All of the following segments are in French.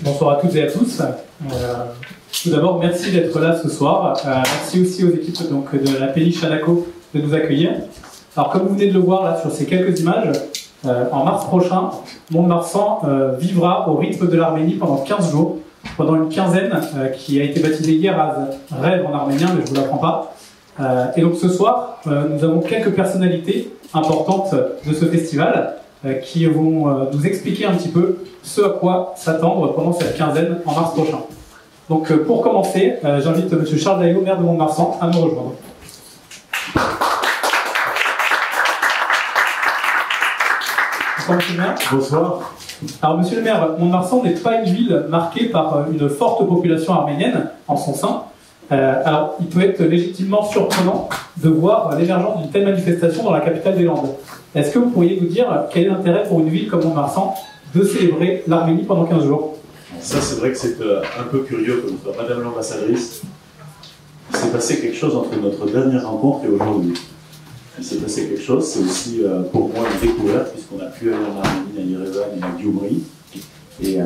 Bonsoir à toutes et à tous. Tout d'abord, merci d'être là ce soir. Merci aussi aux équipes donc, de la PI Chanaco de nous accueillir. Alors, comme vous venez de le voir là sur ces quelques images, en mars prochain, Mont-de-Marsan vivra au rythme de l'Arménie pendant 15 jours, pendant une quinzaine qui a été baptisée Yeraz, rêve en arménien, mais je ne vous l'apprends pas. Et donc ce soir, nous avons quelques personnalités importantes de ce festival qui vont nous expliquer un petit peu ce à quoi s'attendre pendant cette quinzaine en mars prochain. Donc pour commencer, j'invite M. Charles Daillot, maire de Mont-de-Marsan, à nous rejoindre. Bonsoir, monsieur le maire. Bonsoir. Alors, monsieur le maire, Mont-de-Marsan n'est pas une ville marquée par une forte population arménienne en son sein. Alors, il peut être légitimement surprenant de voir l'émergence d'une telle manifestation dans la capitale des Landes. Est-ce que vous pourriez nous dire quel est l'intérêt pour une ville comme Mont-de-Marsan de célébrer l'Arménie pendant 15 jours? Ça, c'est vrai que c'est un peu curieux, comme ça. Madame l'ambassadrice, il s'est passé quelque chose entre notre dernière rencontre et aujourd'hui. Il s'est passé quelque chose, c'est aussi pour moi une découverte, puisqu'on a pu aller en Arménie, à Yerevan et à Gyumri. Et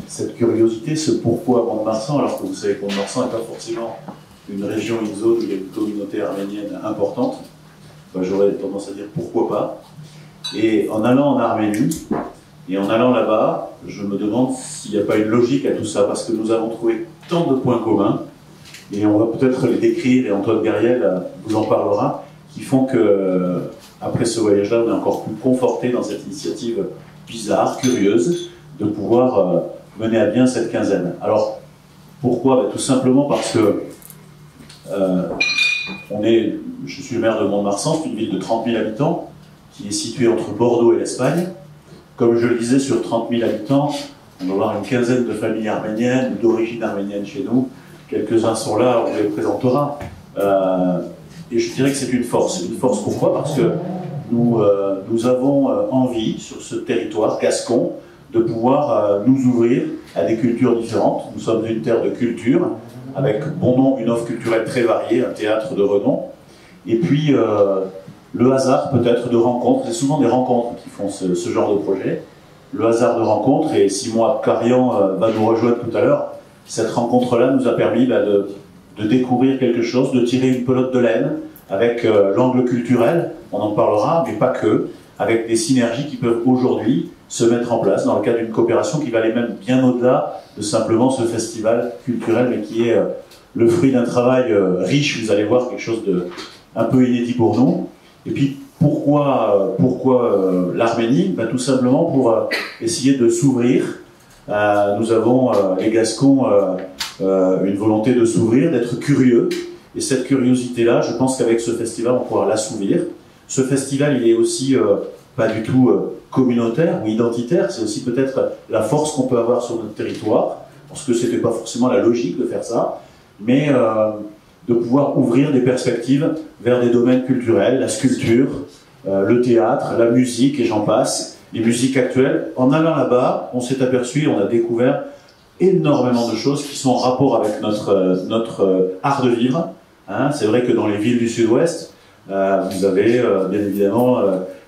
cette curiosité, ce pourquoi Mont-de-Marsan, alors que vous savez que Mont-de-Marsan n'est pas forcément une région, une zone où il y a une communauté arménienne importante, ben, j'aurais tendance à dire pourquoi pas. Et en allant en Arménie, et en allant là-bas, je me demande s'il n'y a pas une logique à tout ça, parce que nous avons trouvé tant de points communs, et on va peut-être les décrire, et Antoine Gariel vous en parlera, qui font que, après ce voyage-là, on est encore plus conforté dans cette initiative bizarre, curieuse, de pouvoir mener à bien cette quinzaine. Alors, pourquoi? Ben, tout simplement parce que je suis le maire de Mont-de-Marsan, c'est une ville de 30 000 habitants, qui est située entre Bordeaux et l'Espagne. Comme je le disais, sur 30 000 habitants, on va avoir une quinzaine de familles arméniennes, ou d'origine arménienne chez nous. Quelques-uns sont là, on les présentera. Et je dirais que c'est une force. Une force pourquoi? Parce que nous avons envie, sur ce territoire gascon, de pouvoir nous ouvrir à des cultures différentes. Nous sommes une terre de culture, avec bon nombre, une offre culturelle très variée, un théâtre de renom. Et puis, le hasard peut-être de rencontres, c'est souvent des rencontres qui font ce genre de projet. Le hasard de rencontres, et Simon Abkarian va nous rejoindre tout à l'heure, cette rencontre-là nous a permis de découvrir quelque chose, de tirer une pelote de laine avec l'angle culturel, on en parlera, mais pas que, avec des synergies qui peuvent aujourd'hui se mettre en place dans le cadre d'une coopération qui va aller même bien au-delà de simplement ce festival culturel, mais qui est le fruit d'un travail riche, vous allez voir, quelque chose de un peu inédit pour nous. Et puis, pourquoi l'Arménie? Ben, tout simplement pour essayer de s'ouvrir. Nous avons, les Gascons, une volonté de s'ouvrir, d'être curieux. Et cette curiosité-là, je pense qu'avec ce festival, on pourra l'assouvir. Ce festival, il est aussi pas du tout communautaire ou identitaire, c'est aussi peut-être la force qu'on peut avoir sur notre territoire, parce que c'était pas forcément la logique de faire ça, mais de pouvoir ouvrir des perspectives vers des domaines culturels, la sculpture, le théâtre, la musique, et j'en passe, les musiques actuelles. En allant là-bas, on s'est aperçu, on a découvert énormément de choses qui sont en rapport avec notre art de vivre. Hein. C'est vrai que dans les villes du sud-ouest, vous avez bien évidemment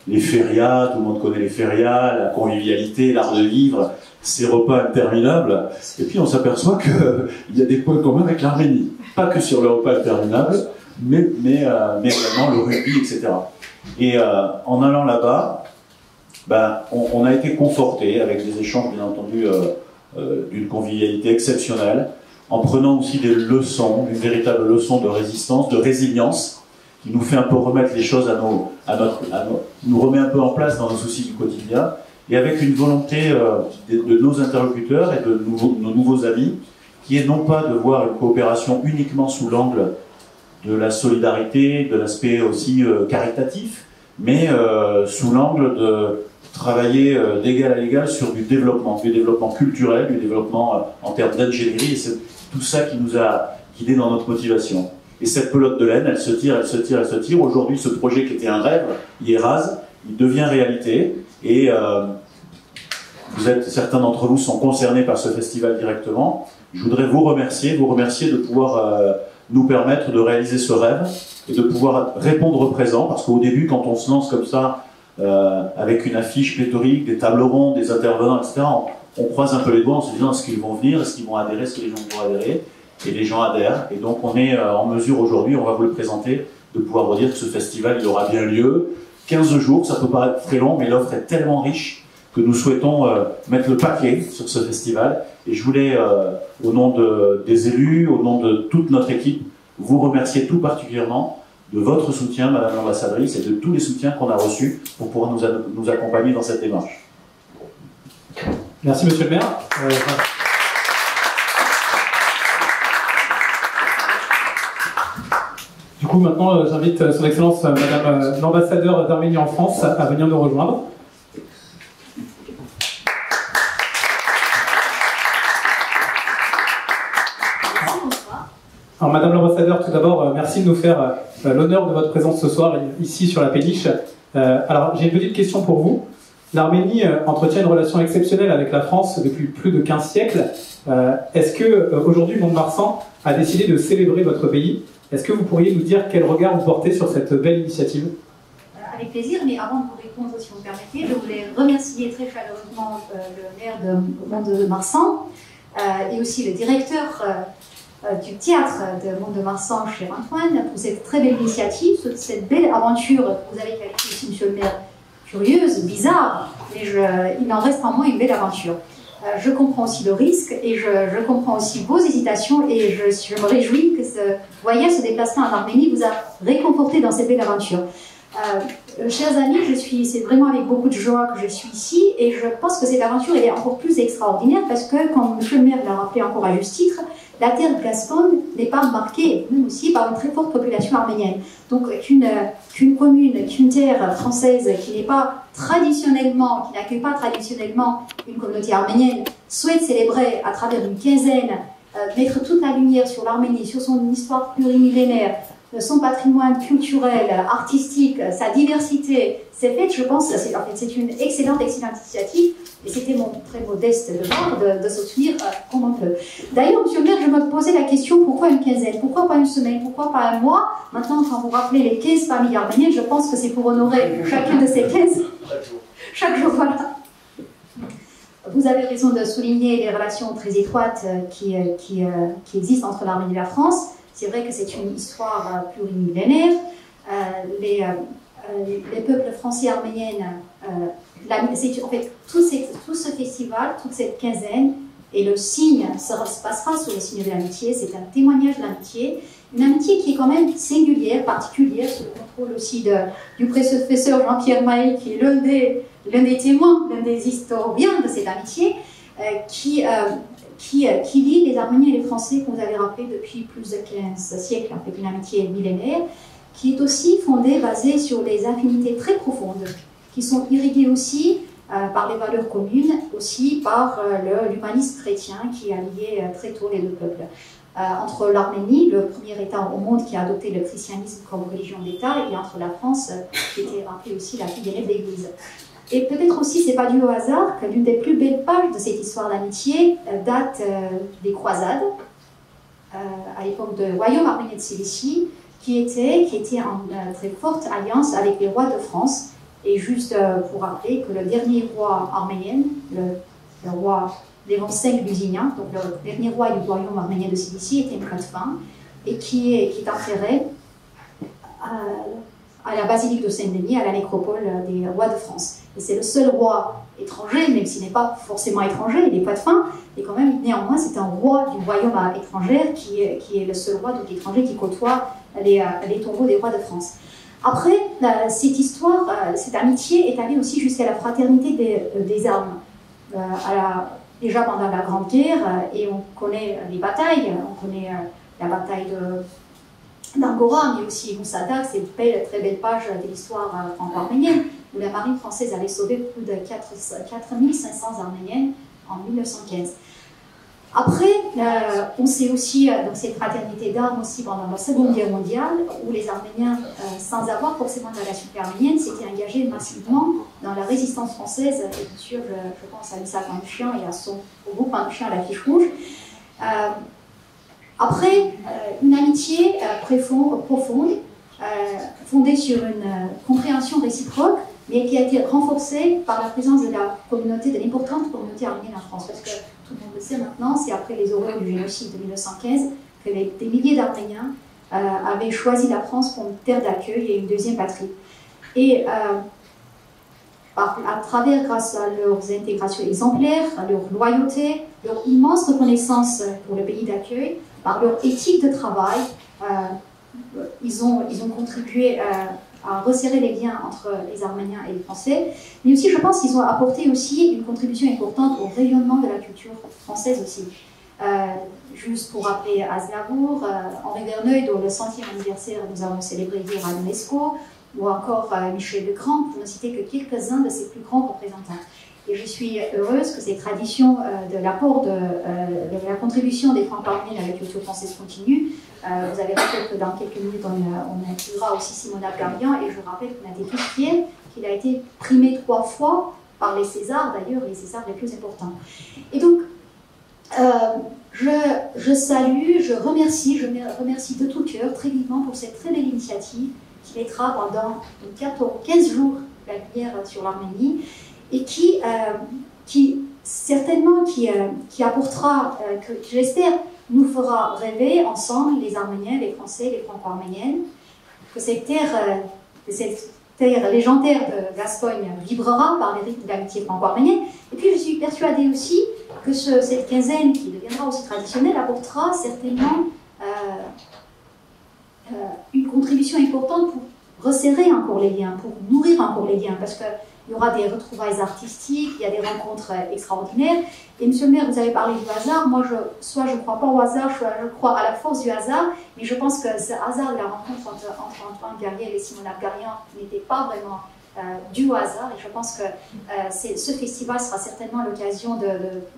les férias, tout le monde connaît les férias, la convivialité, l'art de vivre, ces repas interminables. Et puis on s'aperçoit qu'il y a des points communs avec l'Arménie. Pas que sur le repas interminable, mais également le rugby, etc. Et en allant là-bas, ben, on a été conforté avec des échanges, bien entendu, d'une convivialité exceptionnelle, en prenant aussi des leçons, une véritable leçon de résistance, de résilience, qui nous fait un peu remettre les choses nous remet un peu en place dans nos soucis du quotidien, et avec une volonté de nos interlocuteurs et de nos nouveaux amis, qui est non pas de voir une coopération uniquement sous l'angle de la solidarité, de l'aspect aussi caritatif, mais sous l'angle de travailler d'égal à égal sur du développement culturel, du développement en termes d'ingénierie, et c'est tout ça qui nous a guidés dans notre motivation. Et cette pelote de laine, elle se tire, elle se tire, elle se tire. Aujourd'hui, ce projet qui était un rêve, Yeraz, il devient réalité. Et certains d'entre vous sont concernés par ce festival directement. Je voudrais vous remercier de pouvoir nous permettre de réaliser ce rêve et de pouvoir répondre présent. Parce qu'au début, quand on se lance comme ça, avec une affiche pléthorique, des tables rondes, des intervenants, etc., on croise un peu les doigts en se disant est-ce qu'ils vont venir, est-ce qu'ils vont adhérer, est-ce que les gens vont adhérer, et les gens adhèrent. Et donc on est en mesure aujourd'hui, on va vous le présenter, de pouvoir vous dire que ce festival il aura bien lieu. 15 jours, ça peut paraître très long, mais l'offre est tellement riche que nous souhaitons mettre le paquet sur ce festival. Et je voulais, au nom des élus, au nom de toute notre équipe, vous remercier tout particulièrement de votre soutien, Madame l'ambassadrice, et de tous les soutiens qu'on a reçus pour pouvoir nous accompagner dans cette démarche. Merci, Monsieur le maire. Du coup, maintenant, j'invite Son Excellence Madame l'ambassadeur d'Arménie en France à venir nous rejoindre. Alors, Madame l'ambassadeur, tout d'abord, merci de nous faire l'honneur de votre présence ce soir ici sur la péniche. Alors, j'ai une petite question pour vous. L'Arménie entretient une relation exceptionnelle avec la France depuis plus de 15 siècles. Est-ce que aujourd'hui, Mont-de-Marsan a décidé de célébrer votre pays? Est-ce que vous pourriez nous dire quel regard vous portez sur cette belle initiative? Avec plaisir, mais avant de vous répondre, si vous me permettez, je voulais remercier très chaleureusement le maire de Mont-de-Marsan et aussi le directeur du théâtre de Mont-de-Marsan, cher Antoine, pour cette très belle initiative, cette belle aventure que vous avez qualifiée aussi, monsieur le maire, curieuse, bizarre, mais il en reste en moi une belle aventure. Je comprends aussi le risque et je comprends aussi vos hésitations et je me réjouis que ce voyage, ce déplacement en Arménie vous a réconforté dans cette belle aventure. Chers amis, c'est vraiment avec beaucoup de joie que je suis ici et je pense que cette aventure est encore plus extraordinaire parce que, comme M. le maire l'a rappelé encore à juste titre, la terre gasconne n'est pas marquée, même aussi, par une très forte population arménienne. Donc qu'une commune, qu'une terre française qui n'est pas traditionnellement, qui n'accueille pas traditionnellement une communauté arménienne, souhaite célébrer à travers une quinzaine, mettre toute la lumière sur l'Arménie, sur son histoire plurimillénaire, son patrimoine culturel, artistique, sa diversité, c'est fait, je pense, c'est une excellente initiative et c'était mon très modeste devoir de soutenir comme on peut. D'ailleurs, monsieur le maire, je me posais la question, pourquoi une quinzaine? Pourquoi pas une semaine? Pourquoi pas un mois? Maintenant, quand vous rappelez les 15 familles arméniennes, je pense que c'est pour honorer chacune de ces 15. Chaque jour, voilà. Vous avez raison de souligner les relations très étroites qui existent entre l'Arménie et la France. C'est vrai que c'est une histoire plurimillénaire. Les peuples français et arméniens, en fait, tout ce festival, toute cette quinzaine, et le signe se passera sur le signe de l'amitié, c'est un témoignage d'amitié, une amitié qui est quand même singulière, particulière, sous le contrôle aussi du professeur Jean-Pierre Maé, qui est l'un des témoins, l'un des historiens de cette amitié, qui lie les Arméniens et les Français, que vous avez rappelé depuis plus de 15 siècles, en fait, une amitié millénaire, qui est aussi fondée, basée sur des affinités très profondes, qui sont irriguées aussi par les valeurs communes, aussi par l'humanisme chrétien qui a lié très tôt les deux peuples. Entre l'Arménie, le premier État au monde qui a adopté le christianisme comme religion d'État, et entre la France, qui était rappelée aussi la fille aînée de l'Église. Et peut-être aussi, c'est pas dû au hasard que l'une des plus belles pages de cette histoire d'amitié date des croisades, à l'époque du royaume arménien de Cilicie, qui était en très forte alliance avec les rois de France. Et juste pour rappeler que le dernier roi arménien, le roi Léon V Lusignan, donc le dernier roi du royaume arménien de Cilicie, était un dauphin et qui est enterré à la basilique de Saint-Denis, à la nécropole des rois de France. Et c'est le seul roi étranger, même s'il n'est pas forcément étranger, il n'est pas de fin, et quand même, néanmoins, c'est un roi du royaume étranger qui est le seul roi donc étranger qui côtoie les tombeaux des rois de France. Après, cette histoire, cette amitié est allée aussi jusqu'à la fraternité des armes. Déjà pendant la Grande Guerre, et on connaît les batailles, on connaît la bataille d'Angora, mais aussi Moussada, c'est une très belle page de l'histoire franco-arménienne, où la marine française avait sauvé plus de 4500 Arméniennes en 1915. Après, on sait aussi, dans cette fraternité d'armes aussi pendant la Seconde Guerre mondiale, où les Arméniens, sans avoir forcément de relation arménienne, s'étaient engagés massivement dans la résistance française. Et bien sûr, je pense à Issa Manouchian et au groupe Manouchian à la Fiche Rouge. Après, une amitié profonde, fondée sur une compréhension réciproque, mais qui a été renforcée par la présence de la communauté, de l'importante communauté arménienne en France. Parce que tout le monde le sait maintenant, c'est après les horreurs du génocide de 1915 que des milliers d'Arméniens avaient choisi la France comme terre d'accueil et une deuxième patrie. Et à travers, grâce à leurs intégrations exemplaires, à leur loyauté, leur immense reconnaissance pour le pays d'accueil, par leur éthique de travail, ils ont contribué à resserrer les liens entre les Arméniens et les Français. Mais aussi, je pense qu'ils ont apporté aussi une contribution importante au rayonnement de la culture française aussi. Juste pour rappeler Aznavour, Henri Verneuil, dont le 100e anniversaire nous avons célébré hier à l'UNESCO, ou encore Michel Legrand, pour ne citer que quelques-uns de ses plus grands représentants. Et je suis heureuse que ces traditions de l'apport de la contribution des franco-arméniens à la culture française continue. Vous avez rappelé que dans quelques minutes, on inclura aussi Simona Garian, et je rappelle qu'on a été tous fiers qu'il a été primé 3 fois par les Césars, d'ailleurs, les Césars les plus importants. Et donc, je salue, je remercie de tout cœur, très vivement, pour cette très belle initiative qui mettra pendant 15 jours la lumière sur l'Arménie et qui certainement apportera, que j'espère, nous fera rêver ensemble, les Arméniens, les Français, les Franco-Arméniennes, que cette terre légendaire de Gascogne vibrera par les rythmes de l'amitié franco-arménienne. Et puis je suis persuadée aussi que cette quinzaine, qui deviendra aussi traditionnelle, apportera certainement une contribution importante pour resserrer encore les liens, pour nourrir encore les liens, parce qu'il y aura des retrouvailles artistiques, il y a des rencontres extraordinaires. Et monsieur le maire, vous avez parlé du hasard. Moi, soit je ne crois pas au hasard, soit je crois à la force du hasard, mais je pense que ce hasard de la rencontre entre Antoine Garriel et Simona Garian n'était pas vraiment dû au hasard, et je pense que ce festival sera certainement l'occasion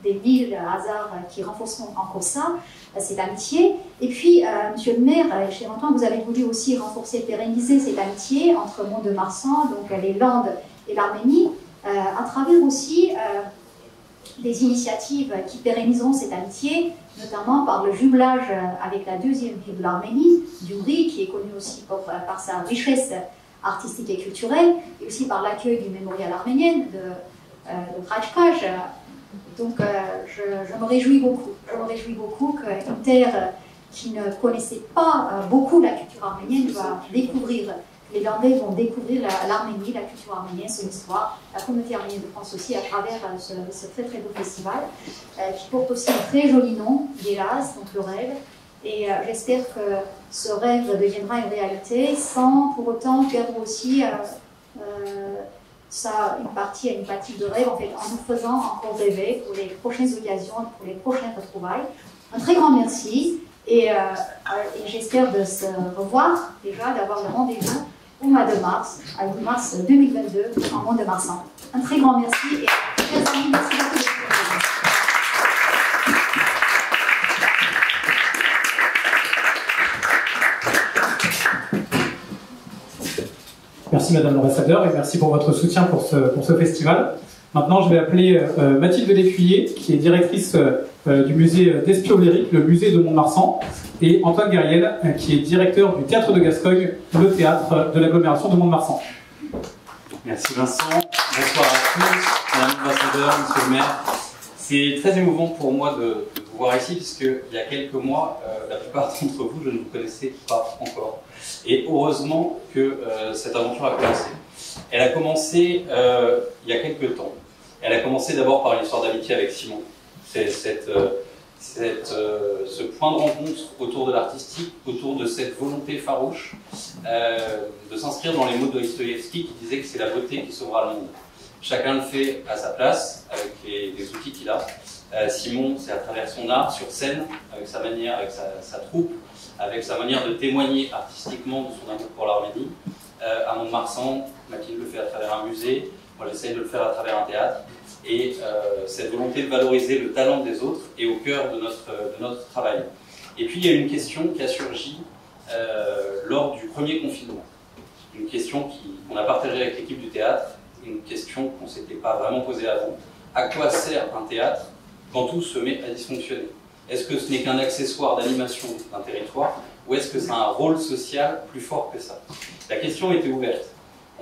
des 1000 hasards qui renforceront encore ça, cette amitié. Et puis, monsieur le maire, cher Antoine, vous avez voulu aussi renforcer, pérenniser cette amitié entre Mont-de-Marsan, donc les Landes et l'Arménie, à travers aussi des initiatives qui pérenniseront cette amitié, notamment par le jumelage avec la deuxième ville de l'Arménie, Gyumri, qui est connue aussi par sa richesse artistique et culturelle, et aussi par l'accueil du mémorial arménien de Kratchkaj. Donc je me réjouis beaucoup. Je me réjouis beaucoup qu'une terre qui ne connaissait pas beaucoup la culture arménienne va découvrir, les Landais vont découvrir l'Arménie, la culture arménienne, son histoire, la communauté arménienne de France aussi, à travers ce très très beau festival, qui porte aussi un très joli nom, Yelaz, donc le rêve. Et j'espère que ce rêve deviendra une réalité sans pour autant perdre aussi une partie de rêve, en fait, en nous faisant encore rêver pour les prochaines occasions, pour les prochaines retrouvailles. Un très grand merci et j'espère de se revoir déjà, d'avoir le rendez-vous au mois de mars, à mars 2022, en Mont-de-Marsan. Un très grand merci et chers amis, merci beaucoup. Merci Madame l'ambassadeur et merci pour votre soutien pour ce festival. Maintenant, je vais appeler Mathilde Lécuyer, qui est directrice du musée d'Espiau-Léric, le musée de Mont-de-Marsan, et Antoine Garriel, qui est directeur du Théâtre de Gascogne, le théâtre de l'agglomération de Mont-de-Marsan. Merci Vincent, bonsoir à tous, Madame l'ambassadeur, Monsieur le maire. C'est très émouvant pour moi de vous voir ici, puisqu'il y a quelques mois, la plupart d'entre vous, je ne vous connaissais pas encore. Et heureusement que cette aventure a commencé. Elle a commencé il y a quelques temps. Elle a commencé d'abord par une histoire d'amitié avec Simon. C'est ce point de rencontre autour de l'artistique, autour de cette volonté farouche de s'inscrire dans les mots de Dostoïevski qui disait que c'est la beauté qui sauvera le monde. Chacun le fait à sa place, avec les outils qu'il a. Simon, c'est à travers son art sur scène, avec sa manière, avec sa troupe, avec sa manière de témoigner artistiquement de son amour pour l'Arménie. À Mont-de-Marsan, Mathilde le fait à travers un musée, moi j'essaye de le faire à travers un théâtre. Et cette volonté de valoriser le talent des autres est au cœur de notre travail. Et puis il y a une question qui a surgi lors du premier confinement. Une question qu'on a partagée avec l'équipe du théâtre, une question qu'on ne s'était pas vraiment posée avant. À quoi sert un théâtre quand tout se met à dysfonctionner? Est-ce que ce n'est qu'un accessoire d'animation d'un territoire ou est-ce que c'est un rôle social plus fort que ça? La question était ouverte.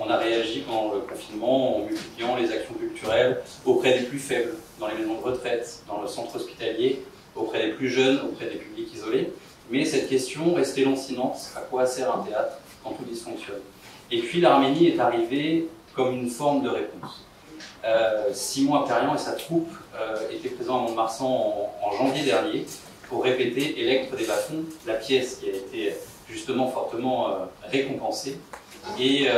On a réagi pendant le confinement en multipliant les actions culturelles auprès des plus faibles, dans les maisons de retraite, dans le centre hospitalier, auprès des plus jeunes, auprès des publics isolés. Mais cette question restait lancinante, à quoi sert un théâtre quand tout dysfonctionne? Et puis l'Arménie est arrivée comme une forme de réponse. Simon Aptarian et sa troupe étaient présents à Mont-de-Marsan en janvier dernier pour répéter Électre des Bas-Fonds, la pièce qui a été justement fortement récompensée. Et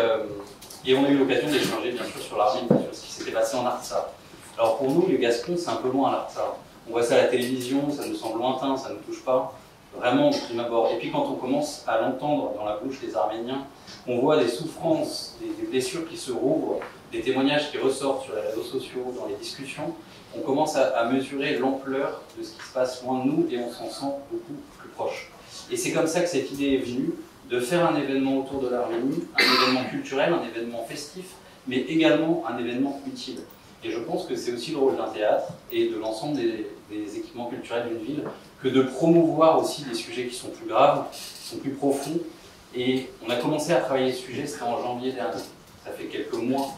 on a eu l'occasion d'échanger bien sûr sur l'Arménie, sur ce qui s'était passé en Artsakh. Alors pour nous, les Gascons, c'est un peu loin l'Artsakh. On voit ça à la télévision, ça nous semble lointain, ça ne nous touche pas vraiment de prime abord. Et puis quand on commence à l'entendre dans la bouche des Arméniens, on voit des souffrances, des blessures qui se rouvrent, des témoignages qui ressortent sur les réseaux sociaux, dans les discussions, on commence à mesurer l'ampleur de ce qui se passe loin de nous et on s'en sent beaucoup plus proche. Et c'est comme ça que cette idée est venue, de faire un événement autour de l'Arménie, un événement culturel, un événement festif, mais également un événement utile. Et je pense que c'est aussi le rôle d'un théâtre et de l'ensemble des équipements culturels d'une ville que de promouvoir aussi des sujets qui sont plus graves, qui sont plus profonds. Et on a commencé à travailler ce sujet, c'était en janvier dernier. Ça fait quelques mois.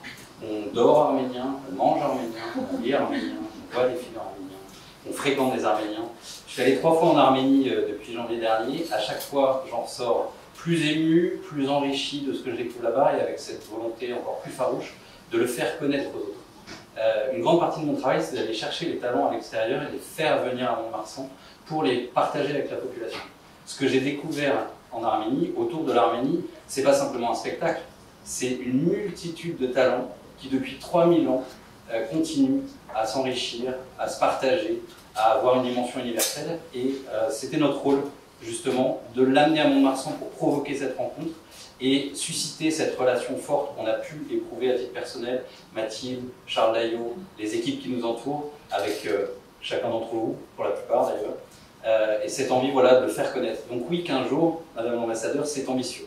On dort arménien, on mange arménien, on lit arménien, on voit des films arméniens, on fréquente des Arméniens. Je suis allé 3 fois en Arménie depuis janvier dernier. À chaque fois, j'en ressors plus ému, plus enrichi de ce que je découvre là-bas et avec cette volonté encore plus farouche de le faire connaître aux autres. Une grande partie de mon travail, c'est d'aller chercher les talents à l'extérieur et les faire venir à Mont-de-Marsan pour les partager avec la population. Ce que j'ai découvert en Arménie, autour de l'Arménie, c'est pas simplement un spectacle, c'est une multitude de talents qui depuis 3000 ans continuent à s'enrichir, à se partager, à avoir une dimension universelle. Et c'était notre rôle, justement, de l'amener à Mont-de-Marsan pour provoquer cette rencontre et susciter cette relation forte qu'on a pu éprouver à titre personnel, Mathilde, Charles Laillot, les équipes qui nous entourent, avec chacun d'entre vous, pour la plupart d'ailleurs, et cette envie voilà, de le faire connaître. Donc oui, 15 jours, Madame l'ambassadeur, c'est ambitieux.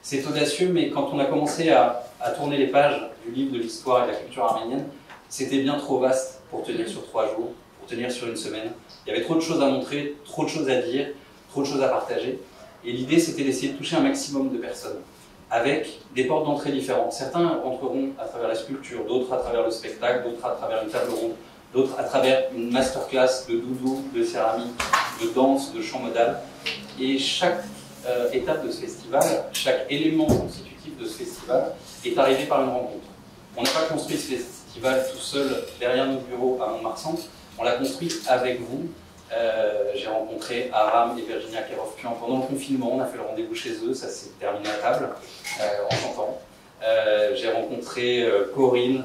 C'est audacieux, mais quand on a commencé à tourner les pages du livre de l'histoire et de la culture arménienne, c'était bien trop vaste pour tenir sur 3 jours, pour tenir sur une semaine. Il y avait trop de choses à montrer, trop de choses à dire, trop de choses à partager. Et l'idée, c'était d'essayer de toucher un maximum de personnes, avec des portes d'entrée différentes. Certains entreront à travers la sculpture, d'autres à travers le spectacle, d'autres à travers une table ronde, d'autres à travers une masterclass de doudou, de céramique, de danse, de chant modal. Et chaque étape de ce festival, chaque élément constitutif de ce festival est arrivé par une rencontre. On n'a pas construit ce festival tout seul derrière nos bureaux à Mont-de-Marsan, on l'a construit avec vous. J'ai rencontré Aram et Virginia Kerovkian pendant le confinement, on a fait le rendez-vous chez eux, ça s'est terminé à table, en chantant. J'ai rencontré Corinne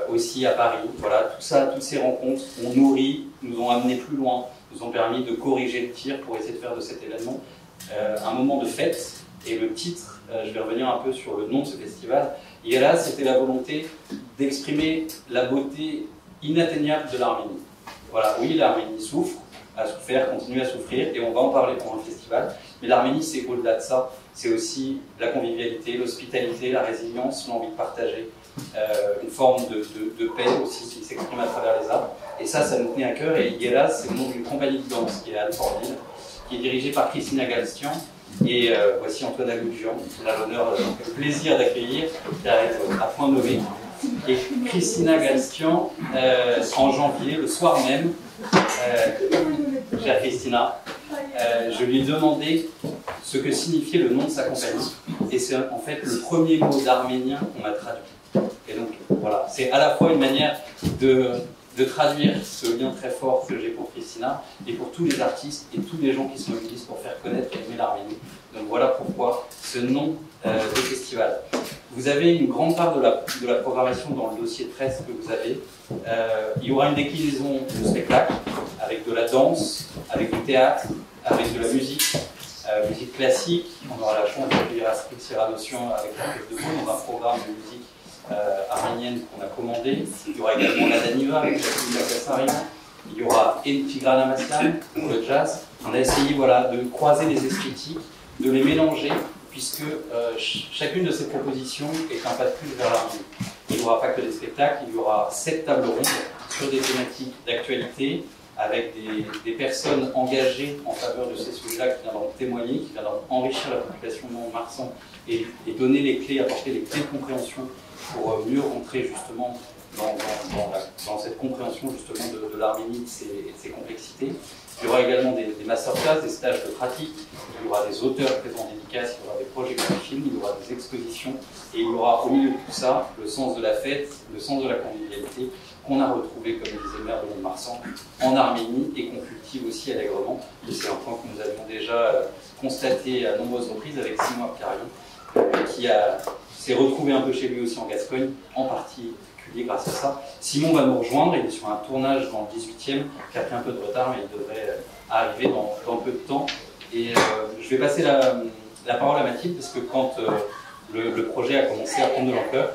aussi à Paris. Voilà, tout ça, toutes ces rencontres ont nourri, nous ont amenés plus loin, nous ont permis de corriger le tir pour essayer de faire de cet événement un moment de fête. Et le titre, je vais revenir un peu sur le nom de ce festival, Yela, c'était la volonté d'exprimer la beauté inatteignable de l'Arménie. Voilà, oui, l'Arménie souffre, a souffert, continue à souffrir, et on va en parler pendant le festival, mais l'Arménie, c'est au-delà de ça, c'est aussi la convivialité, l'hospitalité, la résilience, l'envie de partager, une forme de paix aussi qui s'exprime à travers les arts, et ça nous tenait à cœur. Et Yela, c'est le nom d'une compagnie de danse qui est à Alfortville, qui est dirigée par Christina Galstian, et voici Antoine Agoudian, on a l'honneur, le plaisir d'accueillir, à point nommé. Et Christina Galstian, en janvier, le soir même, chère Christina, je lui ai demandé ce que signifiait le nom de sa compagnie. Et c'est en fait le premier mot d'arménien qu'on m'a traduit. Et donc voilà, c'est à la fois une manière de traduire ce lien très fort que j'ai pour Christina et pour tous les artistes et tous les gens qui se mobilisent pour faire connaître et aimer l'Arménie. Donc voilà pourquoi ce nom de festival. Vous avez une grande part de la programmation dans le dossier de presse que vous avez. Il y aura une déclinaison de spectacle avec de la danse, avec du théâtre, avec de la musique, musique classique. On aura la chance d'accueillir Astrid Siranossian avec la Fête de Fou dans un programme de musique arménienne qu'on a commandé. Il y aura également la Daniva avec la Fille Kassari. Il y aura Tigrana Maslan pour le jazz. On a essayé voilà, de croiser les esthétiques, de les mélanger, puisque chacune de ces propositions est un pas de plus vers l'Arménie. Il n'y aura pas que des spectacles, il y aura 7 tables rondes sur des thématiques d'actualité, avec des personnes engagées en faveur de ces sujets-là qui viendront témoigner, qui viendront enrichir la population de Mont-de-Marsan et donner les clés, apporter les clés de compréhension pour mieux rentrer justement dans cette compréhension justement de l'Arménie et de ses complexités. Il y aura également des masterclass, des stages de pratique, il y aura des auteurs présents dédicaces, il y aura des projections de films, il y aura des expositions, et il y aura au milieu de tout ça le sens de la fête, le sens de la convivialité qu'on a retrouvé, comme disait le maire de Mont-de-Marsan, en Arménie et qu'on cultive aussi allègrement. C'est un point que nous avions déjà constaté à nombreuses reprises avec Simon Abkarian, qui s'est retrouvé un peu chez lui aussi en Gascogne, en partie grâce à ça. Simon va nous rejoindre, il est sur un tournage dans le 18e, qui a pris un peu de retard, mais il devrait arriver dans peu de temps. Et je vais passer la parole à Mathilde, parce que quand le projet a commencé à prendre de l'ampleur,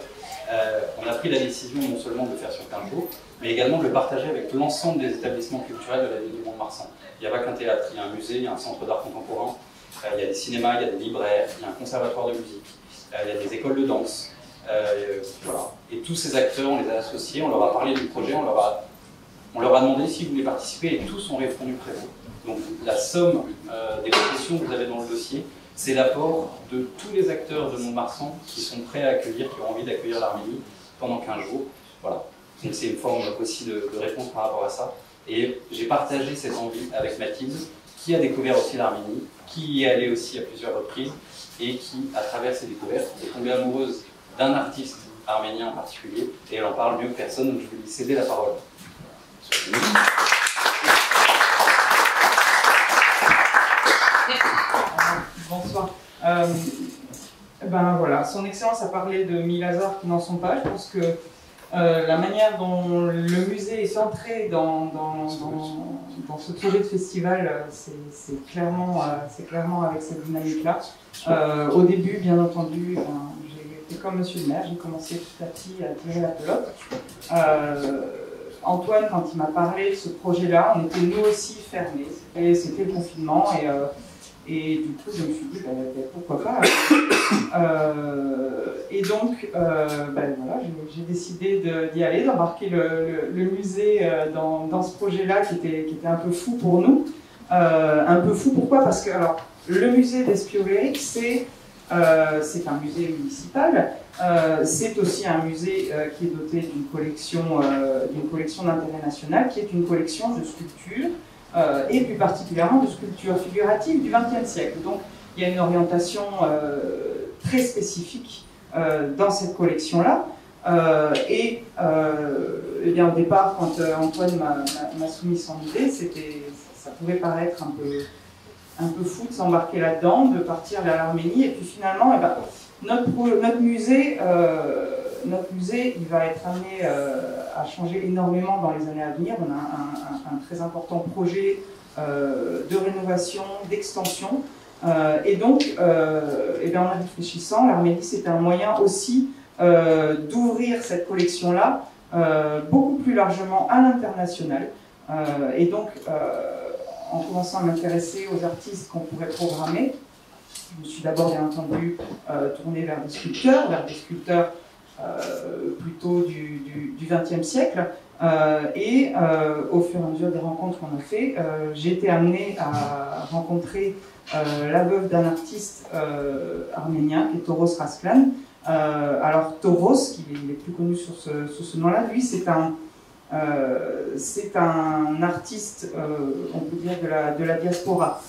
on a pris la décision non seulement de le faire sur 15 jours, mais également de le partager avec l'ensemble des établissements culturels de la ville de Mont-de-Marsan. Il n'y a pas qu'un théâtre, il y a un musée, il y a un centre d'art contemporain, il y a des cinémas, il y a des libraires, il y a un conservatoire de musique, il y a des écoles de danse. Voilà. Et tous ces acteurs, on les a associés, on leur a parlé du projet, on leur a demandé s'ils voulaient participer et tous ont répondu présent. Donc la somme des questions que vous avez dans le dossier, c'est l'apport de tous les acteurs de Mont-de-Marsan qui sont prêts à accueillir, qui ont envie d'accueillir l'Arménie pendant 15 jours. Voilà. Donc c'est une forme aussi de réponse par rapport à ça. Et j'ai partagé cette envie avec Mathilde, qui a découvert aussi l'Arménie, qui y est allée aussi à plusieurs reprises et qui, à travers ses découvertes, est tombée amoureuse d'un artiste arménien en particulier, et elle en parle mieux que personne, donc je vais lui céder la parole. Bonsoir. Ben voilà, son Excellence a parlé de 1000 hasards qui n'en sont pas. Je pense que la manière dont le musée est centré dans ce projet de festival, c'est clairement avec cette dynamique-là. Au début, bien entendu, j'ai comme Monsieur le maire, j'ai commencé petit à petit à tirer la pelote. Antoine, quand il m'a parlé de ce projet-là, on était nous aussi fermés. C'était le confinement et du coup, je me suis dit, pourquoi pas. Et donc, voilà, j'ai décidé d'y aller, d'embarquer le musée dans ce projet-là qui était un peu fou pour nous. Un peu fou, pourquoi? Parce que alors, le musée d'Espio-Lyrique, c'est un musée municipal. C'est aussi un musée qui est doté d'une collection d'intérêt national, qui est une collection de sculptures, et plus particulièrement de sculptures figuratives du XXe siècle. Donc il y a une orientation très spécifique dans cette collection-là. Et bien, au départ, quand Antoine m'a soumis son idée, ça pouvait paraître un peu fou de s'embarquer là-dedans, de partir vers l'Arménie, et puis finalement, notre musée, il va être amené à changer énormément dans les années à venir. On a un très important projet de rénovation, d'extension, et donc, en réfléchissant, l'Arménie, c'est un moyen aussi d'ouvrir cette collection-là beaucoup plus largement à l'international, et donc, en commençant à m'intéresser aux artistes qu'on pourrait programmer, je me suis d'abord bien entendu tourné vers des sculpteurs plutôt du XXe siècle, et au fur et à mesure des rencontres qu'on a fait, j'ai été amenée à rencontrer la veuve d'un artiste arménien qui est Toros Rasklan. Alors Toros, qui est plus connu sous ce nom-là, lui c'est un artiste, on peut dire, de la diaspora.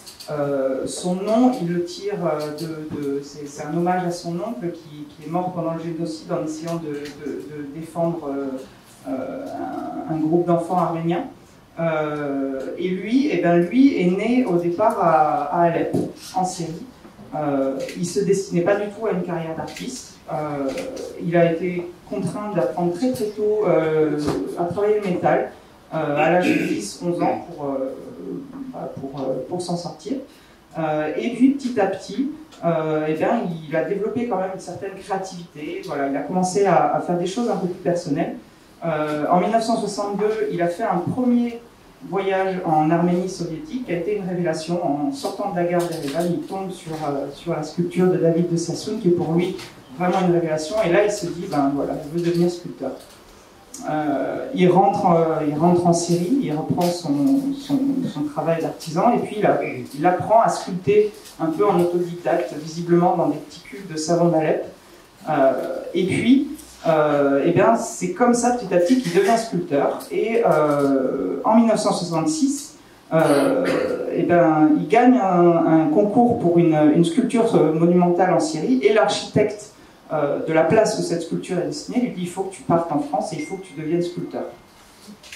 Son nom, il le tire c'est un hommage à son oncle qui est mort pendant le génocide en essayant de défendre un groupe d'enfants arméniens. Et lui est né au départ à Alep, en Syrie. Il ne se destinait pas du tout à une carrière d'artiste. Il a été contraint d'apprendre très très tôt à travailler le métal à l'âge de 10-11 ans pour s'en sortir. Et puis petit à petit, il a développé quand même une certaine créativité. Voilà, il a commencé à faire des choses un peu plus personnelles. En 1962, il a fait un premier voyage en Arménie soviétique qui a été une révélation. En sortant de la gare d'Erevan, il tombe sur la sculpture de David de Sassoon, qui est pour lui vraiment une révélation. Et là, il se dit, ben voilà, je veux devenir sculpteur. il rentre en Syrie, il reprend son travail d'artisan et puis il apprend à sculpter un peu en autodidacte, visiblement dans des petits cubes de savon d'Alep. Et puis, eh bien, c'est comme ça petit à petit qu'il devient sculpteur. Et en 1966, eh ben, il gagne un concours pour une sculpture monumentale en Syrie et l'architecte de la place où cette sculpture est destinée lui dit il faut que tu partes en France et il faut que tu deviennes sculpteur.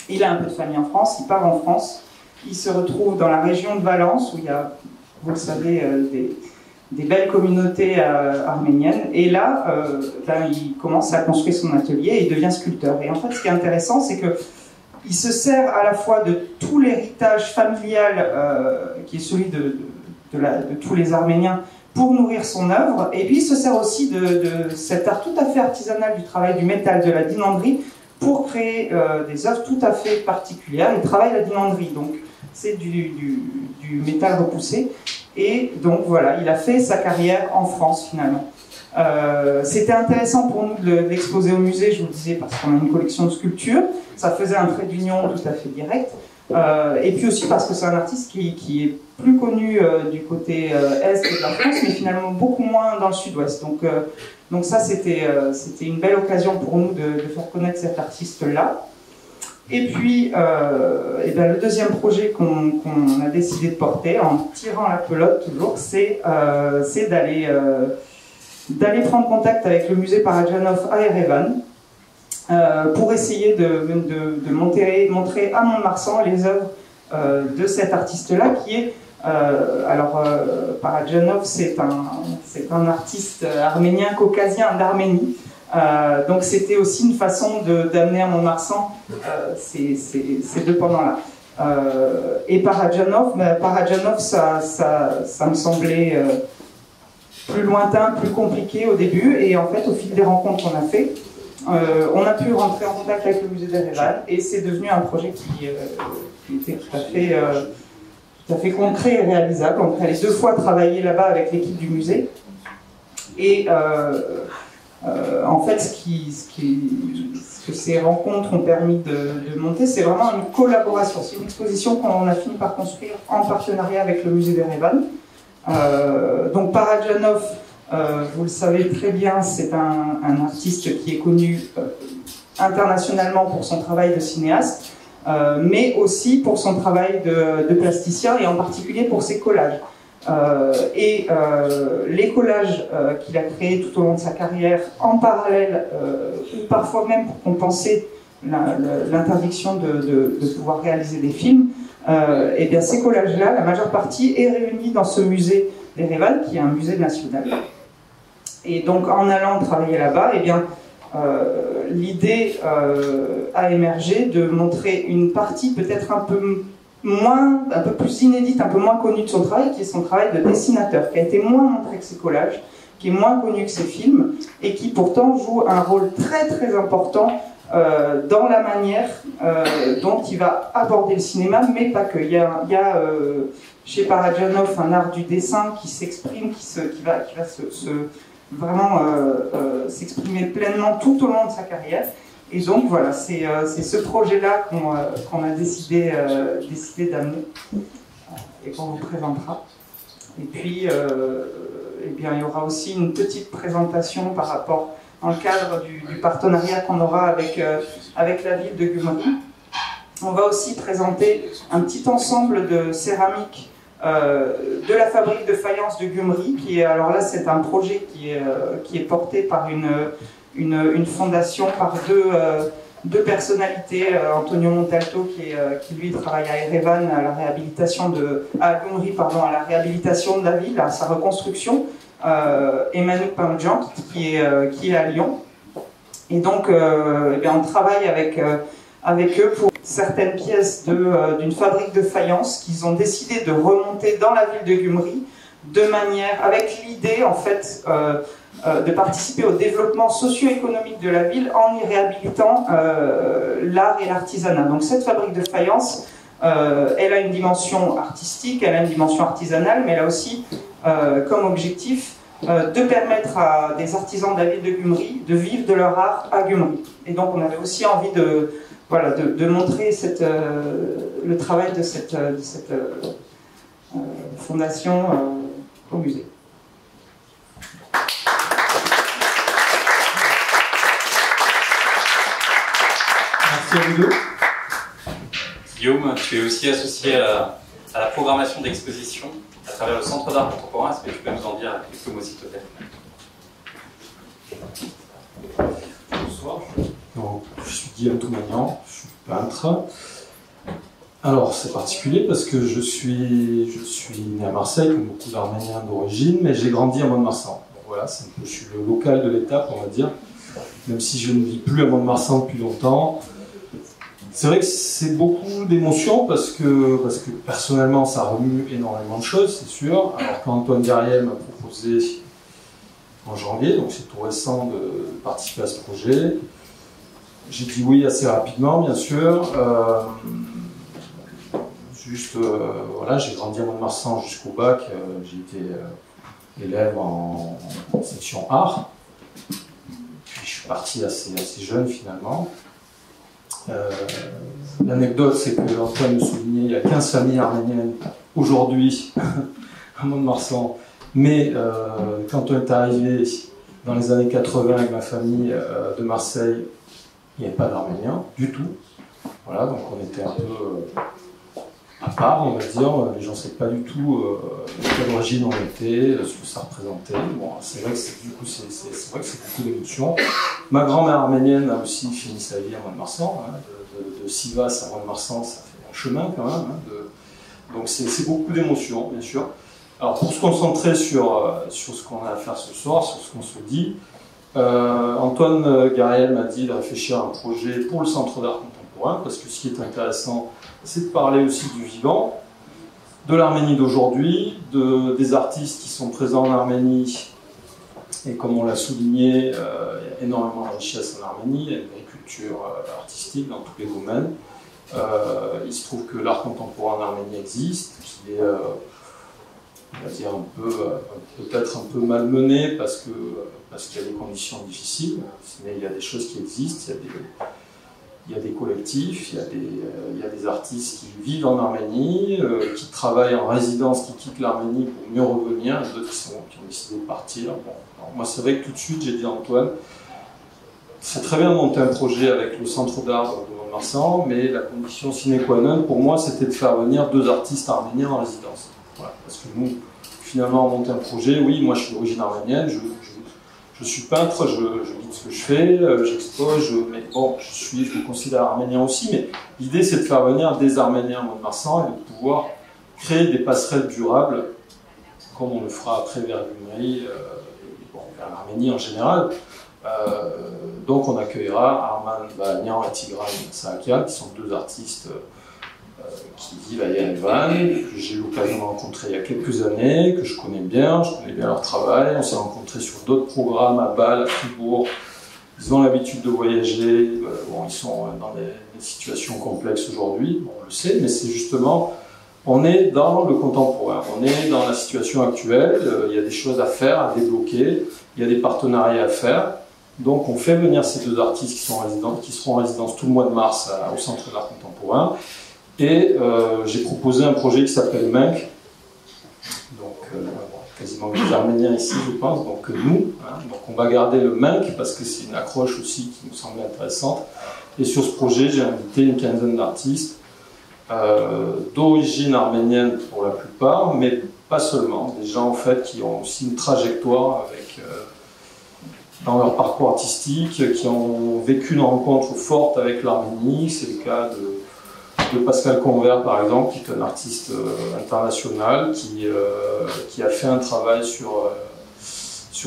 Il a un peu de famille en France, il part en France, il se retrouve dans la région de Valence où il y a, vous le savez, des belles communautés arméniennes et là ben, il commence à construire son atelier et il devient sculpteur. Et en fait ce qui est intéressant c'est que il se sert à la fois de tout l'héritage familial qui est celui de tous les Arméniens pour nourrir son œuvre, et puis il se sert aussi de cet art tout à fait artisanal du travail du métal, de la dinanderie, pour créer des œuvres tout à fait particulières. Il travaille la dinanderie, donc c'est du métal repoussé, et donc voilà, il a fait sa carrière en France finalement. C'était intéressant pour nous de l'exposer au musée, je vous le disais, parce qu'on a une collection de sculptures, ça faisait un trait d'union tout à fait direct, et puis aussi parce que c'est un artiste qui est plus connu du côté est de la France, mais finalement beaucoup moins dans le sud-ouest. Donc ça, c'était une belle occasion pour nous de faire connaître cet artiste-là. Et puis, et ben, le deuxième projet qu'on a décidé de porter, en tirant la pelote toujours, c'est d'aller prendre contact avec le musée Parajanov à Erevan, pour essayer de montrer à Mont-de-Marsan les œuvres de cet artiste-là, qui est Parajanov, c'est un artiste arménien caucasien d'Arménie. Donc c'était aussi une façon d'amener à Mont-de-Marsan ces deux pendants-là. Et Parajanov, ça me semblait plus lointain, plus compliqué au début, et en fait au fil des rencontres qu'on a fait, on a pu rentrer en contact avec le musée d'Erevan, et c'est devenu un projet qui était tout à fait concret et réalisable. On est allé 2 fois travailler là-bas avec l'équipe du musée, et en fait ce que ces rencontres ont permis de monter, c'est vraiment une collaboration. C'est une exposition qu'on a fini par construire en partenariat avec le musée d'Erevan. Donc Parajanov, vous le savez très bien, c'est un artiste qui est connu internationalement pour son travail de cinéaste, mais aussi pour son travail de plasticien, et en particulier pour ses collages. Les collages qu'il a créés tout au long de sa carrière, en parallèle, ou parfois même pour compenser l'interdiction de pouvoir réaliser des films, et bien ces collages-là, la majeure partie est réunie dans ce musée d'Erevan, qui est un musée national. Et donc en allant travailler là-bas, eh bien l'idée a émergé de montrer une partie peut-être un peu plus inédite, un peu moins connue de son travail, qui est son travail de dessinateur, qui a été moins montré que ses collages, qui est moins connu que ses films, et qui pourtant joue un rôle très très important dans la manière dont il va aborder le cinéma, mais pas que. Il y a chez Parajanov un art du dessin qui s'exprime, qui va vraiment s'exprimer pleinement tout au long de sa carrière. Et donc voilà, c'est ce projet-là qu'on a décidé d'amener et qu'on vous présentera. Et puis, eh bien, il y aura aussi une petite présentation par rapport, dans le cadre du partenariat qu'on aura avec la ville de Gyumri. On va aussi présenter un petit ensemble de céramiques de la fabrique de faïence de Gyumri, alors là c'est un projet qui est porté par une fondation, par deux personnalités, Antonio Montalto qui lui travaille à Erevan à la réhabilitation à Gyumri, à la réhabilitation de la ville, à sa reconstruction, et Manu Pamdjan qui est à Lyon. Et donc eh bien, on travaille avec eux pour certaines pièces d'une fabrique de faïence qu'ils ont décidé de remonter dans la ville de Gyumri, avec l'idée en fait de participer au développement socio-économique de la ville en y réhabilitant l'art et l'artisanat. Donc cette fabrique de faïence, elle a une dimension artistique, elle a une dimension artisanale, mais elle a aussi comme objectif de permettre à des artisans de la ville de Gumri de vivre de leur art à Gumri. Et donc on avait aussi envie de, voilà, de montrer le travail de cette fondation au musée. Merci à vous deux. Guillaume, tu es aussi associé à la programmation d'exposition à travers le Centre d'art contemporain. Est-ce que tu peux nous en dire quelques mots, s'il te plaît? Bonsoir. Donc, je suis Guillaume Toumagnan, je suis peintre. Alors, c'est particulier parce que je suis né à Marseille, comme beaucoup d'Arméniens d'origine, mais j'ai grandi à Mont-de-Marsan. Donc voilà, je suis le local de l'étape, on va dire, même si je ne vis plus à Mont-de-Marsan depuis longtemps. C'est vrai que c'est beaucoup d'émotions parce que personnellement, ça remue énormément de choses, c'est sûr. Alors, quand Antoine Gariel m'a proposé en janvier, donc c'est tout récent de participer à ce projet, j'ai dit oui assez rapidement, bien sûr. Voilà, j'ai grandi à Mont-de-Marsan jusqu'au bac. J'ai été élève en section art. Puis je suis parti assez jeune finalement. L'anecdote, c'est que Antoine me soulignait, il y a 15 familles arméniennes aujourd'hui à Mont-de-Marsan. Mais quand on est arrivé dans les années 80 avec ma famille de Marseille, il n'y avait pas d'Arméniens du tout. Voilà, donc on était un peu à part, on va dire. Les gens ne savaient pas du tout quelle origine on était, ce que ça représentait. Bon, c'est vrai que c'est beaucoup d'émotions. Ma grand-mère arménienne a aussi fini sa vie à Mont-de-Marsan. Hein, de Sivas à Mont-de-Marsan, ça fait un chemin quand même. Hein, donc c'est beaucoup d'émotions, bien sûr. Alors pour se concentrer sur ce qu'on a à faire ce soir, sur ce qu'on se dit, Antoine Gariel m'a dit de réfléchir à un projet pour le Centre d'art contemporain, parce que ce qui est intéressant, c'est de parler aussi du vivant, de l'Arménie d'aujourd'hui, des artistes qui sont présents en Arménie, et comme on l'a souligné, il y a énormément de richesse en Arménie, il y a une agriculture artistique dans tous les domaines. Il se trouve que l'art contemporain en Arménie existe, qu'il est, on va dire, peut-être un peu malmené parce qu'il y a des conditions difficiles, mais il y a des choses qui existent, il y a des collectifs, il y a des artistes qui vivent en Arménie, qui travaillent en résidence, qui quittent l'Arménie pour mieux revenir, d'autres qui ont décidé de partir. Bon, alors moi c'est vrai que tout de suite j'ai dit à Antoine, c'est très bien de monter un projet avec le Centre d'art de Mont-de-Marsan, mais la condition sine qua non pour moi c'était de faire venir 2 artistes arméniens en résidence. Voilà, parce que nous, finalement, on monte un projet, oui, moi je suis d'origine arménienne, je suis peintre, je dis ce que je fais, j'expose, mais bon, je me considère arménien aussi, mais l'idée c'est de faire venir des Arméniens à Mont-de-Marsan et de pouvoir créer des passerelles durables, comme on le fera après vers Gumri, vers l'Arménie en général. Donc on accueillera Arman Bahanian et Tigran Saakian, qui sont 2 artistes qui vivent à Yerevan, que j'ai eu l'occasion de rencontrer il y a quelques années, que je connais bien leur travail. On s'est rencontrés sur d'autres programmes à Bâle, à Fribourg. Ils ont l'habitude de voyager, bon, ils sont dans des situations complexes aujourd'hui, bon, on le sait, mais c'est justement, on est dans le contemporain, on est dans la situation actuelle, il y a des choses à faire, à débloquer, il y a des partenariats à faire. Donc on fait venir ces 2 artistes qui seront en résidence tout le mois de mars au Centre d'art contemporain. Et j'ai proposé un projet qui s'appelle Munk, donc quasiment des Arméniens ici je pense, donc nous, hein, donc on va garder le Munk parce que c'est une accroche aussi qui nous semblait intéressante. Et sur ce projet j'ai invité une quinzaine d'artistes d'origine arménienne pour la plupart, mais pas seulement, des gens en fait qui ont aussi une trajectoire dans leur parcours artistique, qui ont vécu une rencontre forte avec l'Arménie. C'est le cas de Pascal Convert par exemple, qui est un artiste international qui a fait un travail sur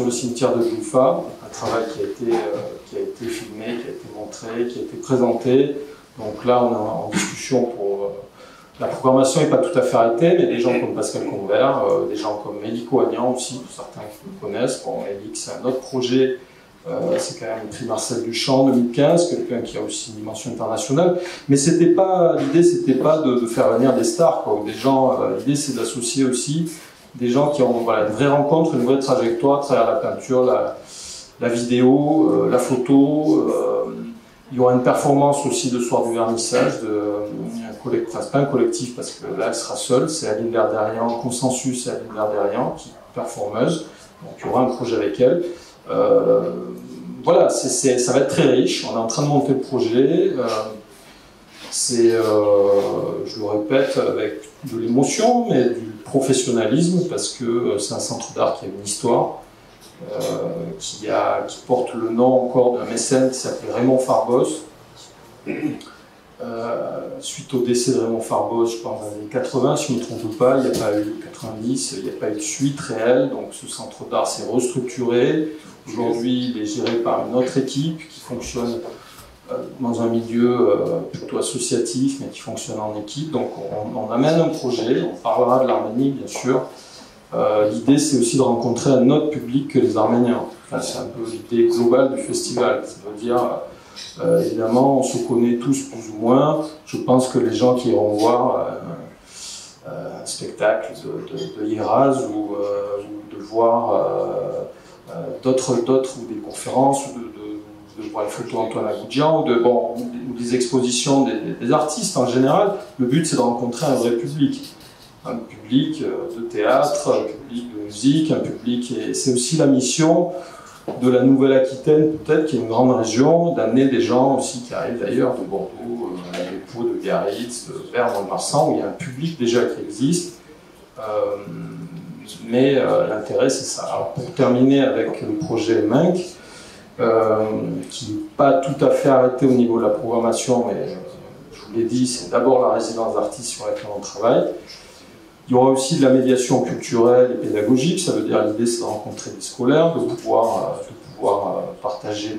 le cimetière de Goufa, un travail qui a été filmé, qui a été montré, qui a été présenté. Donc là on est en discussion pour... la programmation n'est pas tout à fait arrêtée, mais des gens comme Pascal Convert, des gens comme Eliko Agnan aussi, pour certains qui le connaissent. Bon, Elik, c'est un autre projet. C'est quand même le prix Marcel Duchamp 2015, quelqu'un qui a aussi une dimension internationale. Mais l'idée, c'était pas de faire venir des stars, quoi, ou des gens. L'idée, c'est d'associer aussi des gens qui ont voilà, une vraie rencontre, une vraie trajectoire à travers la peinture, la vidéo, la photo. Il y aura une performance aussi de soir du vernissage, enfin, c'est pas un collectif parce que là elle sera seule, c'est Aline Verderian, Consensus et Aline Verderian qui est performeuse, donc il y aura un projet avec elle. Voilà, ça va être très riche, on est en train de monter le projet, je le répète, avec de l'émotion, mais du professionnalisme, parce que c'est un centre d'art qui a une histoire, qui porte le nom encore d'un mécène qui s'appelait Raymond Farbos. Suite au décès de Raymond Farbos, je pense dans les années 80, si je ne me trompe pas, il n'y a pas eu 90, il n'y a pas eu de suite réelle, donc ce centre d'art s'est restructuré. Aujourd'hui, il est géré par une autre équipe qui fonctionne dans un milieu plutôt associatif, mais qui fonctionne en équipe. Donc on amène un projet, on parlera de l'Arménie bien sûr. L'idée c'est aussi de rencontrer un autre public que les Arméniens. Enfin, c'est un peu l'idée globale du festival. Ça veut dire, évidemment, on se connaît tous plus ou moins. Je pense que les gens qui iront voir un spectacle de Yeraz ou de voir d'autres ou des conférences ou de voir les photos d'Antoine Agoudjian ou des expositions des artistes en général, le but c'est de rencontrer un vrai public. Un public de théâtre, un public de musique, un public... Et c'est aussi la mission de la Nouvelle-Aquitaine, peut-être, qui est une grande région, d'amener des gens aussi qui arrivent d'ailleurs, de Bordeaux, des Pau, de Biarritz, de Vert-dans-le-Marsan, où il y a un public déjà qui existe. Mais l'intérêt, c'est ça. Alors, pour terminer avec le projet Minc, qui n'est pas tout à fait arrêté au niveau de la programmation, mais je vous l'ai dit, c'est d'abord la résidence d'artistes sur laquelle on travaille. Il y aura aussi de la médiation culturelle et pédagogique, ça veut dire l'idée c'est de rencontrer des scolaires, de pouvoir partager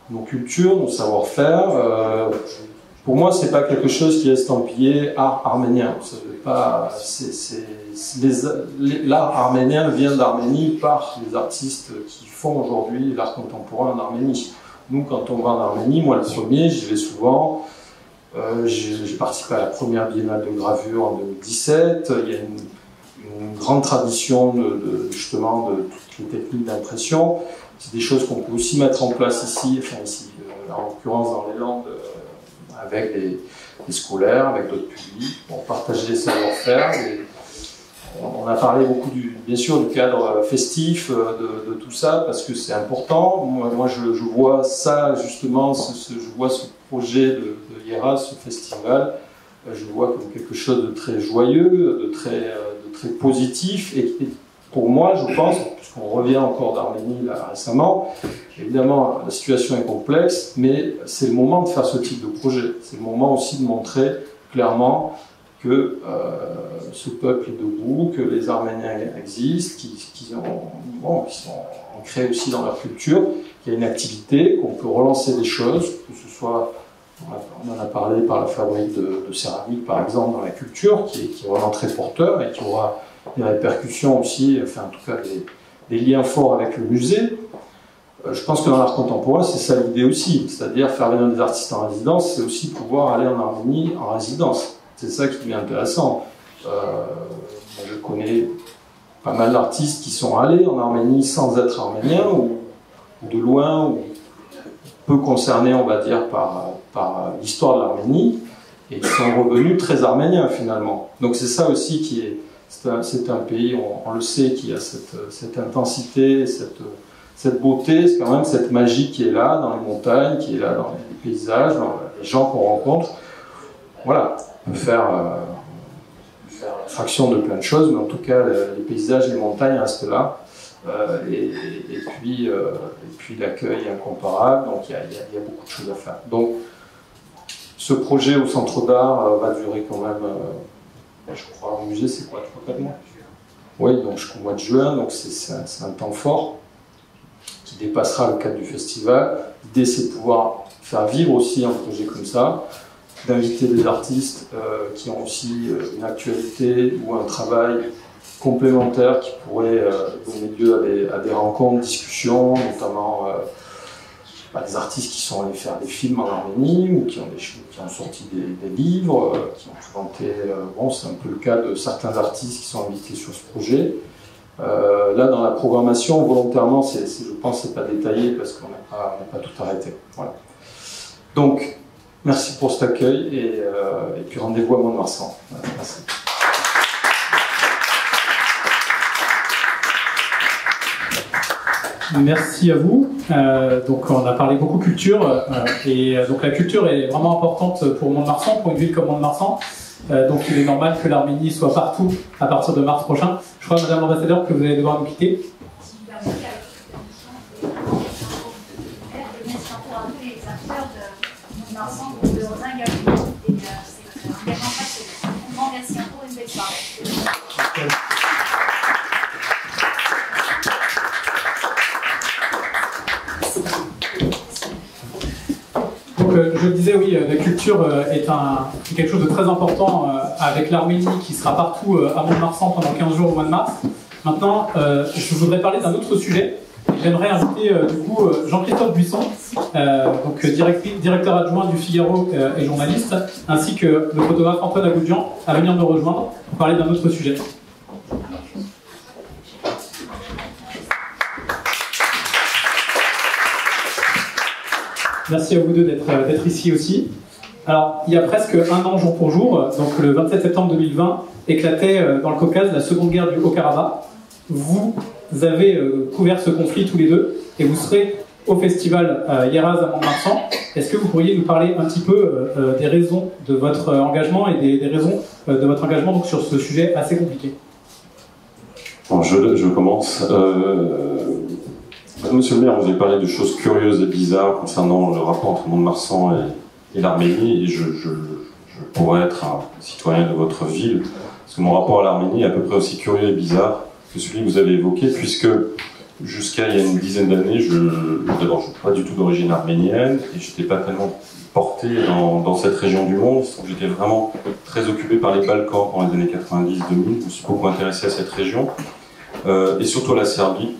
nos cultures, nos savoir-faire. Pour moi, c'est pas quelque chose qui est estampillé art arménien. L'art arménien vient d'Arménie par les artistes qui font aujourd'hui l'art contemporain en Arménie. Nous, quand on va en Arménie, moi le premier, j'y vais souvent. J'ai participé à la première biennale de gravure en 2017. Il y a une grande tradition justement de toutes les techniques d'impression. C'est des choses qu'on peut aussi mettre en place ici, en l'occurrence dans les Landes, avec les scolaires, avec d'autres publics, pour partager les savoir-faire. On a parlé beaucoup bien sûr du cadre festif, de tout ça, parce que c'est important. Moi je vois ça justement, je vois ce projet de Yeraz, ce festival, je le vois comme quelque chose de très joyeux, de très positif, et pour moi je pense, puisqu'on revient encore d'Arménie là récemment, évidemment la situation est complexe, mais c'est le moment de faire ce type de projet. C'est le moment aussi de montrer clairement que ce peuple est debout, que les Arméniens existent, qu'ils sont ancrés aussi dans leur culture, qu'il y a une activité, qu'on peut relancer des choses, que ce soit, on en a parlé par la fabrique de céramique par exemple dans la culture, qui est vraiment très porteur et qui aura des répercussions aussi, enfin en tout cas des liens forts avec le musée. Je pense que dans l'art contemporain, c'est ça l'idée aussi, c'est-à-dire faire venir des artistes en résidence, c'est aussi pouvoir aller en Arménie en résidence. C'est ça qui est intéressant. Je connais pas mal d'artistes qui sont allés en Arménie sans être arméniens, ou de loin, ou peu concernés, on va dire, par l'histoire de l'Arménie, et qui sont revenus très arméniens finalement. Donc c'est ça aussi qui est... C'est un pays, on le sait, qui a cette intensité, cette beauté, c'est quand même cette magie qui est là dans les montagnes, qui est là dans les paysages, dans les gens qu'on rencontre. Voilà, on peut faire fraction de plein de choses, mais en tout cas, les paysages, les montagnes restent là. Et puis l'accueil est incomparable, donc il y a beaucoup de choses à faire. Donc, ce projet au Centre d'Art va durer quand même, je crois, au musée, c'est quoi, 3-4 mois? Oui, donc jusqu'au mois de juin, donc c'est un temps fort qui dépassera le cadre du festival. L'idée, c'est de pouvoir faire vivre aussi un projet comme ça, d'inviter des artistes qui ont aussi une actualité ou un travail complémentaire qui pourrait donner lieu à des rencontres, discussions, notamment des artistes qui sont allés faire des films en Arménie ou qui ont sorti des livres, qui ont présenté. Bon, c'est un peu le cas de certains artistes qui sont invités sur ce projet. Là, dans la programmation, volontairement, je pense que c'est pas détaillé parce qu'on n'a pas tout arrêté. Voilà. Donc, merci pour cet accueil et puis rendez-vous à Mont-de-Marsan. Voilà, merci. Merci à vous. Donc on a parlé beaucoup culture et donc la culture est vraiment importante pour Mont-de-Marsan, pour une ville comme Mont-de-Marsan. Donc il est normal que l'Arménie soit partout à partir de mars prochain. Je crois, Madame l'ambassadeur, que vous allez devoir nous quitter. Si vous permettez, avec merci encore à tous les acteurs de Mont-de-Marsan pour leur engagement et c'est un engagement passionnant. Un grand merci encore et une belle soirée. Je disais, oui, la culture est quelque chose de très important avec l'Arménie qui sera partout à Mont-de-Marsan pendant 15 jours au mois de mars. Maintenant, je voudrais parler d'un autre sujet. J'aimerais inviter du coup Jean-Christophe Buisson, donc directeur adjoint du Figaro et journaliste, ainsi que le photographe Antoine Agoudjian à venir nous rejoindre pour parler d'un autre sujet. Merci à vous deux d'être ici aussi. Alors, il y a presque un an, jour pour jour, donc le 27 septembre 2020, éclatait dans le Caucase la seconde guerre du Haut-Karabakh. Vous avez couvert ce conflit tous les deux, et vous serez au festival Yeraz à Mont-de-Marsan. Est-ce que vous pourriez nous parler un petit peu des raisons de votre engagement et des raisons de votre engagement donc, sur ce sujet assez compliqué? Bon, je commence. Monsieur le maire, vous avez parlé de choses curieuses et bizarres concernant le rapport entre Mont-de-Marsan et l'Arménie, et je pourrais être un citoyen de votre ville, parce que mon rapport à l'Arménie est à peu près aussi curieux et bizarre que celui que vous avez évoqué, puisque jusqu'à il y a une dizaine d'années, d'abord, je ne suis pas du tout d'origine arménienne, et je n'étais pas tellement porté dans cette région du monde, j'étais vraiment très occupé par les Balkans pendant les années 90-2000, je me suis beaucoup intéressé à cette région, et surtout à la Serbie,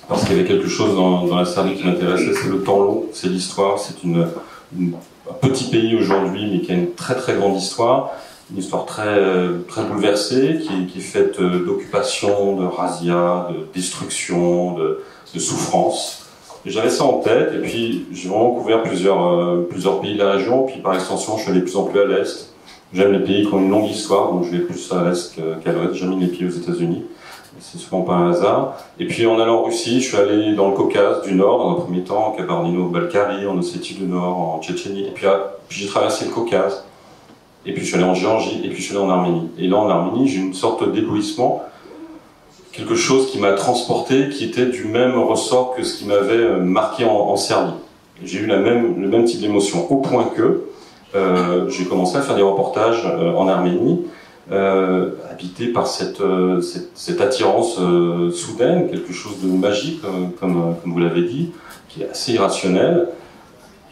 parce qu'il y avait quelque chose dans la Serbie qui m'intéressait, c'est le temps long, c'est l'histoire, c'est un petit pays aujourd'hui, mais qui a une très très grande histoire, une histoire très, très bouleversée, qui est faite d'occupation, de razzia, de destruction, de souffrance. Et j'avais ça en tête, et puis j'ai vraiment couvert plusieurs pays de la région, puis par extension je suis allé de plus en plus à l'Est. J'aime les pays qui ont une longue histoire, donc je vais plus à l'Est qu'à l'Ouest, j'ai mis les pieds aux États-Unis. C'est souvent pas un hasard. Et puis en allant en Russie, je suis allé dans le Caucase du Nord, dans un premier temps, en Kabardino-Balkarie, en Ossétie du Nord, en Tchétchénie. Et puis j'ai traversé le Caucase. Et puis je suis allé en Géorgie, et puis je suis allé en Arménie. Et là, en Arménie, j'ai une sorte d'éblouissement, quelque chose qui m'a transporté, qui était du même ressort que ce qui m'avait marqué en Serbie. J'ai eu le même type d'émotion, au point que j'ai commencé à faire des reportages en Arménie, habité par cette attirance soudaine, quelque chose de magique, comme vous l'avez dit, qui est assez irrationnel.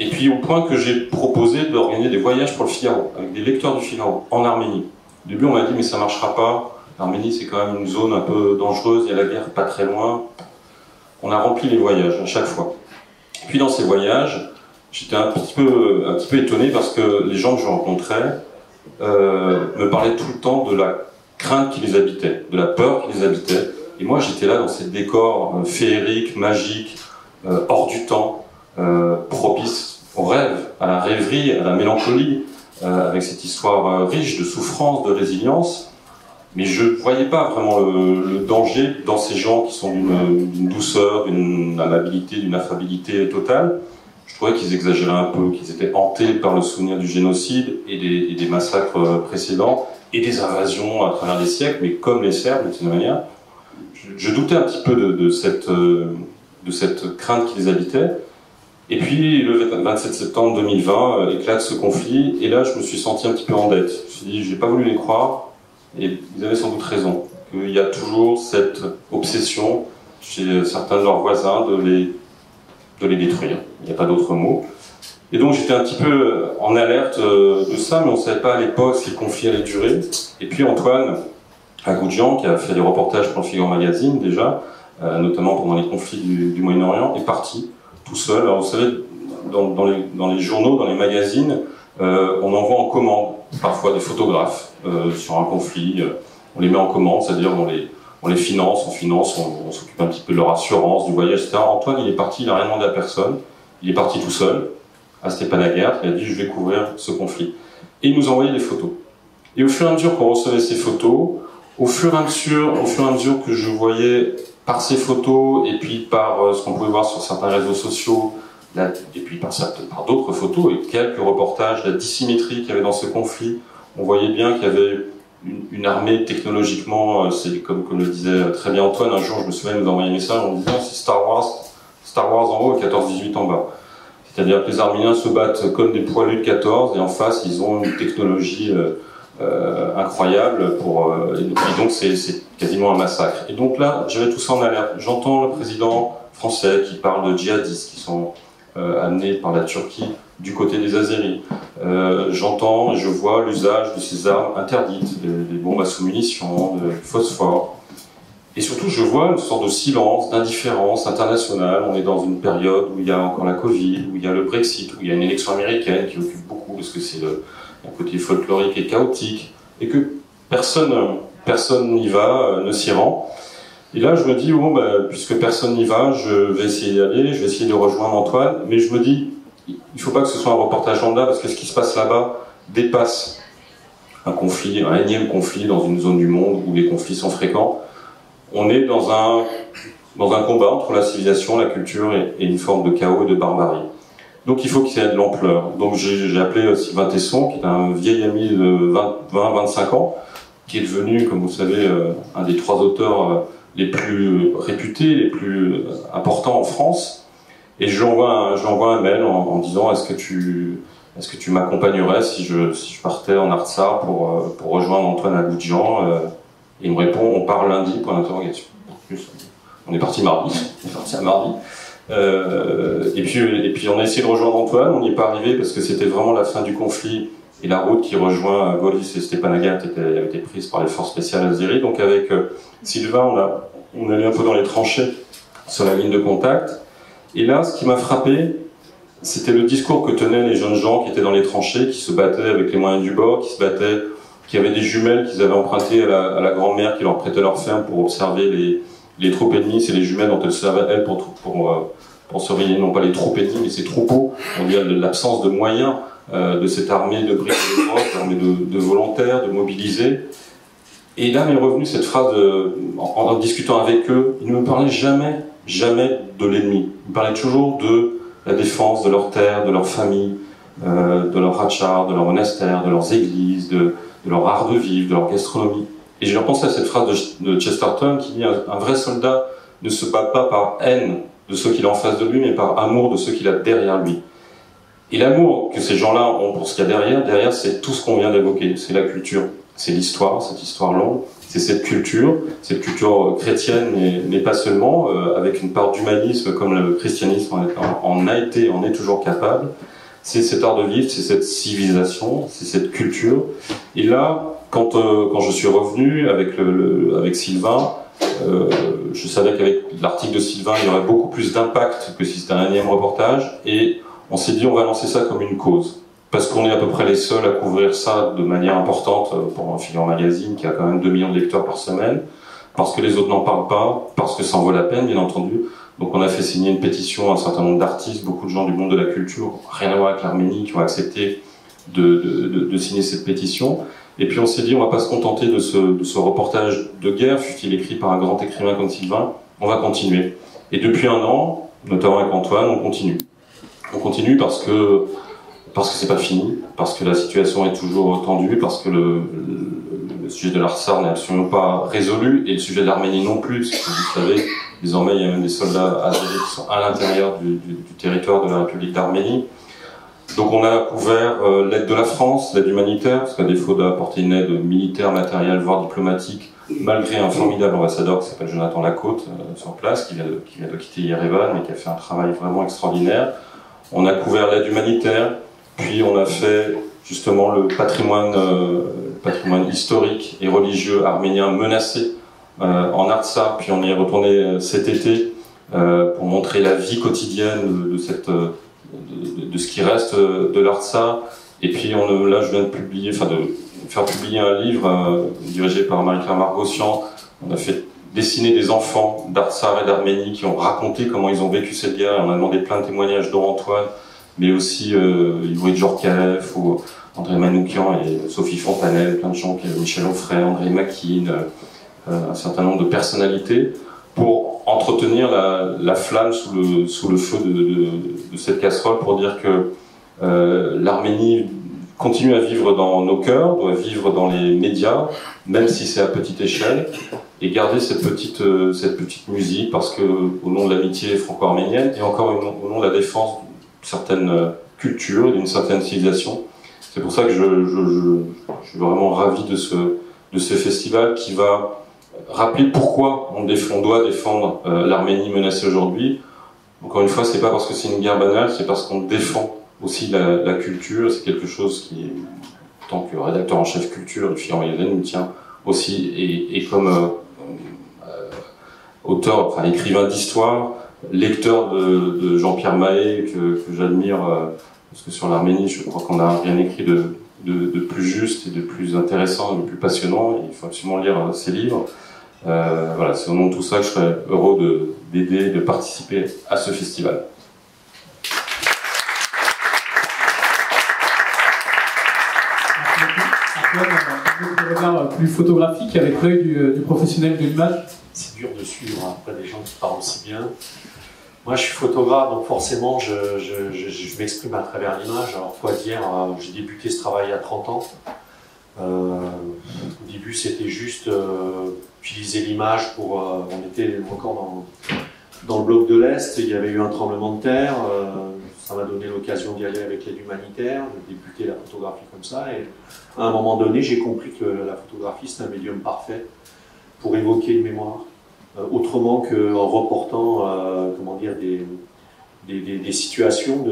Et puis au point que j'ai proposé d'organiser des voyages pour le Figaro, avec des lecteurs du Figaro, en Arménie. Au début on m'a dit mais ça marchera pas, l'Arménie c'est quand même une zone un peu dangereuse, il y a la guerre pas très loin. On a rempli les voyages à chaque fois. Et puis dans ces voyages, j'étais un petit peu étonné parce que les gens que je rencontrais me parlaient tout le temps de la crainte qui les habitait, de la peur qui les habitait. Et moi j'étais là dans ces décors féeriques, magiques, hors du temps, propice au rêve, à la rêverie, à la mélancolie, avec cette histoire riche de souffrance, de résilience. Mais je ne voyais pas vraiment le danger dans ces gens qui sont d'une douceur, d'une amabilité, d'une affabilité totale. Je trouvais qu'ils exagéraient un peu, qu'ils étaient hantés par le souvenir du génocide et des massacres précédents et des invasions à travers les siècles, mais comme les Serbes, d'une certaine manière. Je doutais un petit peu de cette crainte qui les habitait. Et puis, le 27 septembre 2020, éclate ce conflit, et là, je me suis senti un petit peu en dette. Je me suis dit, j'ai pas voulu les croire, et ils avaient sans doute raison. Qu'il y a toujours cette obsession chez certains de leurs voisins de les détruire. Il n'y a pas d'autre mot. Et donc, j'étais un petit peu en alerte de ça, mais on ne savait pas à l'époque si le conflit allait durer. Et puis, Antoine Agoudjian, qui a fait des reportages pour le Figaro Magazine, déjà, notamment pendant les conflits du Moyen-Orient, est parti tout seul. Alors vous savez, dans les journaux, dans les magazines, on envoie en commande parfois des photographes sur un conflit. On les met en commande, c'est-à-dire on les finance, on s'occupe un petit peu de leur assurance, du voyage, etc. Antoine, il est parti, il n'a rien demandé à personne. Il est parti tout seul à Stepanakert. Il a dit, je vais couvrir ce conflit. Et il nous envoyait des photos. Et au fur et à mesure qu'on recevait ces photos, au fur et à mesure que je voyais par ces photos et puis par ce qu'on pouvait voir sur certains réseaux sociaux, et puis par d'autres photos et quelques reportages, la dissymétrie qu'il y avait dans ce conflit, on voyait bien qu'il y avait une armée technologiquement, c'est comme le disait très bien Antoine, un jour je me souviens nous envoyer un message en disant c'est Star Wars en haut et 14-18 en bas. C'est-à-dire que les Arméniens se battent comme des poilus de 14 et en face ils ont une technologie incroyable et donc c'est quasiment un massacre. Et donc là, j'avais tout ça en alerte. J'entends le président français qui parle de djihadistes qui sont amenés par la Turquie du côté des Azéris. J'entends et je vois l'usage de ces armes interdites, des bombes à sous-munitions, du phosphore. Et surtout, je vois une sorte de silence, d'indifférence internationale. On est dans une période où il y a encore la Covid, où il y a le Brexit, où il y a une élection américaine qui occupe beaucoup, parce que c'est un côté folklorique et chaotique, et que personne n'y va, ne s'y rend. Et là, je me dis, bon, puisque personne n'y va, je vais essayer d'y aller, je vais essayer de rejoindre Antoine, mais je me dis, il ne faut pas que ce soit un reportage lambda, parce que ce qui se passe là-bas dépasse un conflit, un énième conflit dans une zone du monde où les conflits sont fréquents. On est dans un combat entre la civilisation, la culture et une forme de chaos et de barbarie. Donc il faut qu'il y ait de l'ampleur. Donc j'ai appelé Sylvain Tesson, qui est un vieil ami de 20-25 ans, qui est devenu, comme vous savez, un des 3 auteurs les plus réputés, les plus importants en France. Et je lui envoie un mail en disant est-ce que tu m'accompagnerais si je partais en Artsakh pour rejoindre Antoine à Abidjan. Et il me répond on part lundi, point d'interrogation. On est parti mardi. On est parti à mardi. Et puis on a essayé de rejoindre Antoine, on n'y est pas arrivé parce que c'était vraiment la fin du conflit et la route qui rejoint Goris et Stepanakert avait été prise par les forces spéciales azéries. Donc avec Sylvain, on allait un peu dans les tranchées sur la ligne de contact. Et là, ce qui m'a frappé, c'était le discours que tenaient les jeunes gens qui étaient dans les tranchées, qui se battaient avec les moyens du bord, qui avaient des jumelles qu'ils avaient empruntées à la grand-mère qui leur prêtait leur ferme pour observer les troupes ennemies. C'est les jumelles dont elles servaient, elles, pour surveiller non pas les troupes ennemies, mais ces troupeaux. On dit l'absence de moyens de cette armée de briques et de brocs, armée de volontaires, de mobilisés. Et là m'est revenue cette phrase, en discutant avec eux, ils ne me parlaient jamais de l'ennemi. Ils me parlaient toujours de la défense de leurs terres, de leur famille, de leur hachar, de leur monastère, de leurs églises, de leur art de vivre, de leur gastronomie. Et j'ai repensé à cette phrase de Chesterton qui dit un vrai soldat ne se bat pas par haine de ceux qu'il a en face de lui, mais par amour de ceux qu'il a derrière lui. Et l'amour que ces gens-là ont pour ce qu'il y a derrière, c'est tout ce qu'on vient d'évoquer. C'est la culture, c'est l'histoire, cette histoire longue, c'est cette culture chrétienne, mais pas seulement, avec une part d'humanisme comme le christianisme en est toujours capable. C'est cet art de vivre, c'est cette civilisation, c'est cette culture. Et là, quand je suis revenu avec Sylvain, je savais qu'avec l'article de Sylvain, il y aurait beaucoup plus d'impact que si c'était un énième reportage. Et on s'est dit, on va lancer ça comme une cause. Parce qu'on est à peu près les seuls à couvrir ça de manière importante pour un Figaro Magazine qui a quand même 2 millions de lecteurs par semaine. Parce que les autres n'en parlent pas, parce que ça en vaut la peine, bien entendu. Donc on a fait signer une pétition à un certain nombre d'artistes, beaucoup de gens du monde de la culture, rien à voir avec l'Arménie, qui ont accepté de signer cette pétition. Et puis on s'est dit, on va pas se contenter de ce reportage de guerre, fut-il écrit par un grand écrivain comme Sylvain, on va continuer. Et depuis 1 an, notamment avec Antoine, on continue. On continue parce que c'est pas fini, parce que la situation est toujours tendue, parce que le sujet de l'Artsakh n'est absolument pas résolu, et le sujet de l'Arménie non plus, parce que vous savez, désormais il y a même des soldats azéris qui sont à l'intérieur du territoire de la République d'Arménie. Donc on a couvert l'aide de la France, l'aide humanitaire, parce qu'à défaut d'apporter une aide militaire, matérielle, voire diplomatique, malgré un formidable ambassadeur qui s'appelle Jonathan Lacôte sur place, qui vient de quitter Yerevan, mais qui a fait un travail vraiment extraordinaire. On a couvert l'aide humanitaire, puis on a fait justement le patrimoine historique et religieux arménien menacé en Artsakh, puis on y est retourné cet été pour montrer la vie quotidienne de de ce qui reste de l'Artsa. Et puis là, je viens de publier, de faire publier un livre dirigé par Marie-Claire Margossian. On a fait dessiner des enfants d'Artsar et d'Arménie qui ont raconté comment ils ont vécu cette guerre. On a demandé plein de témoignages d'Antoine, mais aussi Yuri Djorkaeff ou André Manoukian et Sophie Fontanelle, plein de gens, Michel Onfray, André Makin, un certain nombre de personnalités, pour entretenir la flamme sous le feu de cette casserole, pour dire que l'Arménie continue à vivre dans nos cœurs, doit vivre dans les médias, même si c'est à petite échelle, et garder cette petite musique, parce que au nom de l'amitié franco-arménienne, et encore au nom de la défense d'une certaine culture, d'une certaine civilisation. C'est pour ça que je suis vraiment ravi de ce festival qui va rappeler pourquoi on doit défendre l'Arménie menacée aujourd'hui. Encore une fois, c'est pas parce que c'est une guerre banale, c'est parce qu'on défend aussi la culture. C'est quelque chose qui, en tant que rédacteur en chef culture du Figaro Magazine, me tient aussi, et comme auteur, enfin écrivain d'histoire, lecteur de Jean-Pierre Mahé, que j'admire, parce que sur l'Arménie, je crois qu'on n'a rien écrit de plus juste et de plus intéressant et de plus passionnant. Il faut absolument lire ses livres. Voilà, c'est au nom de tout ça que je serais heureux d'aider, de participer à ce festival. Un regard plus photographique avec l'œil du professionnel de l'image. C'est dur de suivre après des gens qui parlent aussi bien. Moi, je suis photographe, donc forcément, je m'exprime à travers l'image. Alors, faut dire, j'ai débuté ce travail il y a 30 ans. Au début, c'était juste utiliser l'image pour... on était encore dans le bloc de l'Est, il y avait eu un tremblement de terre. Ça m'a donné l'occasion d'y aller avec l'aide humanitaire, de débuter la photographie comme ça. Et à un moment donné, j'ai compris que la photographie, c'est un médium parfait pour évoquer une mémoire. Autrement qu'en reportant comment dire, des situations,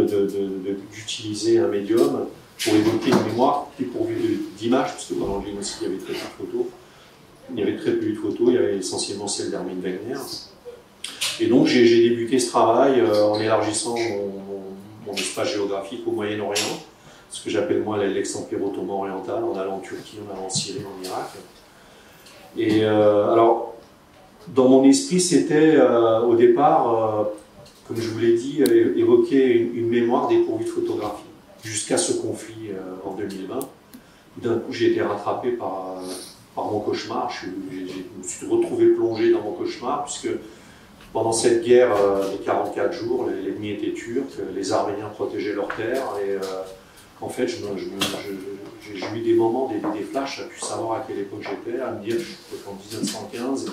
d'utiliser un médium pour évoquer une mémoire qui est pourvue d'images, parce que pendant le génocide, il y avait très peu de photos. Il y avait très peu de photos, il y avait essentiellement celle d'Hermine Wegner. Et donc j'ai débuté ce travail en élargissant mon espace géographique au Moyen-Orient, ce que j'appelle moi l'ex-empire ottoman oriental, en allant en Turquie, en allant en Syrie, en Irak. Et alors, dans mon esprit, c'était au départ, comme je vous l'ai dit, évoquer une mémoire dépourvue de photographie, jusqu'à ce conflit en 2020. D'un coup, j'ai été rattrapé par mon cauchemar. Je me suis retrouvé plongé dans mon cauchemar, puisque pendant cette guerre des 44 jours, l'ennemi était turc, les Arméniens protégeaient leurs terres, et en fait, j'ai eu des moments, des flashs, j'ai pu savoir à quelle époque j'étais, à me dire que j'étais en 1915.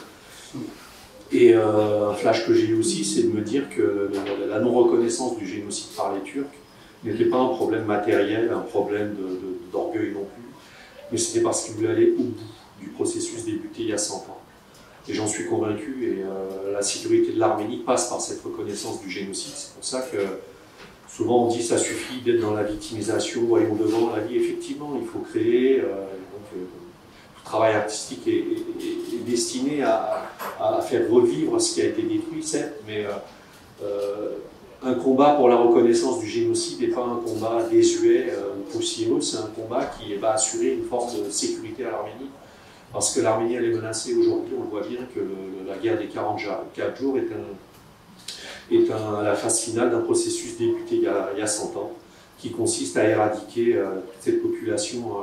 Et un flash que j'ai eu aussi, c'est de me dire que la non-reconnaissance du génocide par les Turcs n'était pas un problème matériel, un problème d'orgueil non plus, mais c'était parce qu'ils voulaient aller au bout du processus débuté il y a 100 ans. Et j'en suis convaincu, et la sécurité de l'Arménie passe par cette reconnaissance du génocide. C'est pour ça que souvent on dit ça suffit d'être dans la victimisation, voyons devant la vie. Effectivement, il faut créer. Le travail artistique est destiné à faire revivre ce qui a été détruit, certes, mais un combat pour la reconnaissance du génocide n'est pas un combat désuet ou poussiéreux, c'est un combat qui va assurer une forme de sécurité à l'Arménie. Parce que l'Arménie, elle est menacée aujourd'hui, on voit bien que la guerre des 44 jours est la phase finale d'un processus débuté il y a 100 ans, qui consiste à éradiquer cette population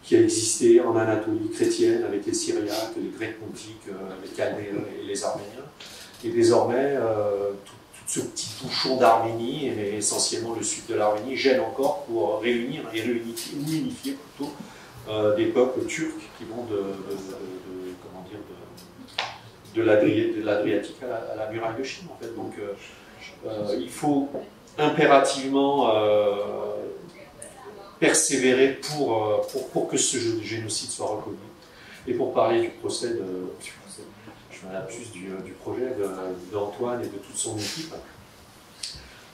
qui a existé en Anatolie chrétienne avec les Syriaques, les Grecs pontiques, les Chaldéens et les Arméniens. Et désormais, tout ce petit bouchon d'Arménie, et essentiellement le sud de l'Arménie, gêne encore pour réunir et unifier plutôt des peuples turcs qui vont de l'Adriatique à la muraille de Chine, en fait. Donc il faut impérativement persévérer pour que ce génocide soit reconnu. Et pour parler du procès je m'abuse du projet d'Antoine et de toute son équipe.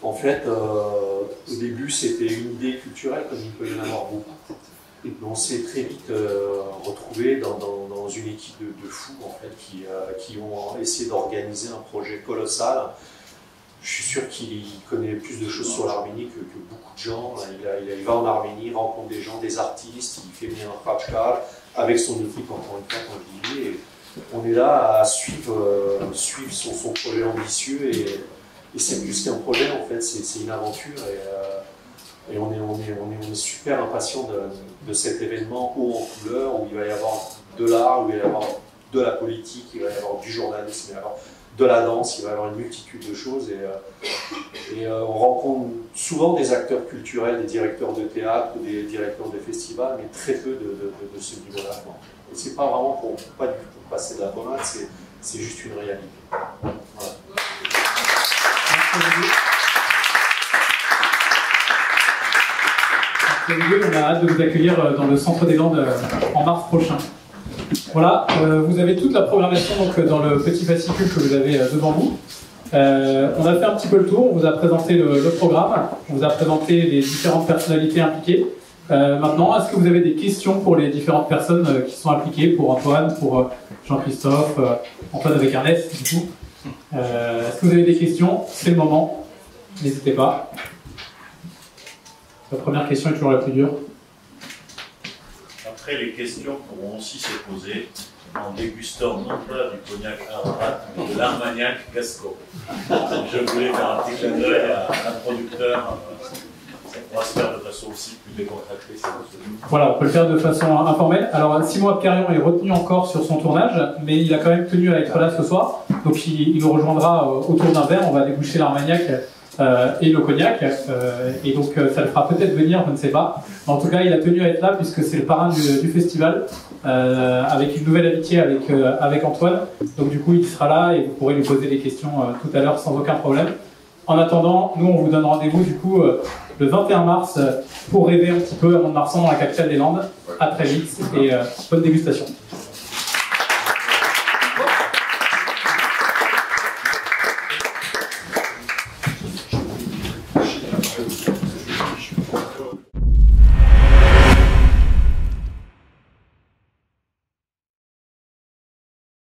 En fait, au début, c'était une idée culturelle, comme il peut y en avoir beaucoup. Et on s'est très vite retrouvé dans une équipe de fous, en fait, qui ont essayé d'organiser un projet colossal Je suis sûr qu'il connaît plus de choses sur l'Arménie que beaucoup de gens. Il va en Arménie, il rencontre des gens, des artistes, il fait venir un Khachkar avec son équipe, encore une fois, comme je disais. Et on est là à suivre son projet ambitieux et c'est plus qu'un projet en fait, c'est une aventure et on est super impatient de cet événement haut en couleur où il va y avoir de l'art, où il va y avoir de la politique, il va y avoir du journalisme, il va y avoir de la danse, il va y avoir une multitude de choses et on rencontre souvent des acteurs culturels, des directeurs de théâtre, des directeurs de festivals, mais très peu de ce niveau-là. Et c'est pas vraiment pas du tout passer de la pommade, c'est juste une réalité. Voilà. On a hâte de vous accueillir dans le Centre des Landes en mars prochain. Voilà, vous avez toute la programmation donc, dans le petit fascicule que vous avez devant vous. On a fait un petit peu le tour, on vous a présenté le programme, on vous a présenté les différentes personnalités impliquées. Maintenant, est-ce que vous avez des questions pour les différentes personnes qui sont impliquées, pour Antoine, pour Jean-Christophe, Antoine avec un S du coup. Est-ce que vous avez des questions? C'est le moment, n'hésitez pas. La première question est toujours la plus dure. Après, les questions pourront aussi se poser en dégustant non pas du cognac Ararat, mais de l'Armagnac Gascon. Je voulais faire un petit clin d'œil à un producteur. Ça pourra se faire de façon aussi plus décontractée. Voilà, on peut le faire de façon informelle. Alors, Simon Abkarian est retenu encore sur son tournage, mais il a quand même tenu à être là ce soir. Donc, il nous rejoindra autour d'un verre. On va déboucher l'Armagnac et le cognac. Et donc, ça le fera peut-être venir, je ne sais pas. En tout cas, il a tenu à être là puisque c'est le parrain du festival, avec une nouvelle amitié avec Antoine. Donc, du coup, il sera là et vous pourrez lui poser des questions tout à l'heure sans aucun problème. En attendant, nous, on vous donne rendez-vous du coup le 21 mars pour rêver un petit peu à Mont-de-Marsan dans la capitale des Landes. À très vite et bonne dégustation.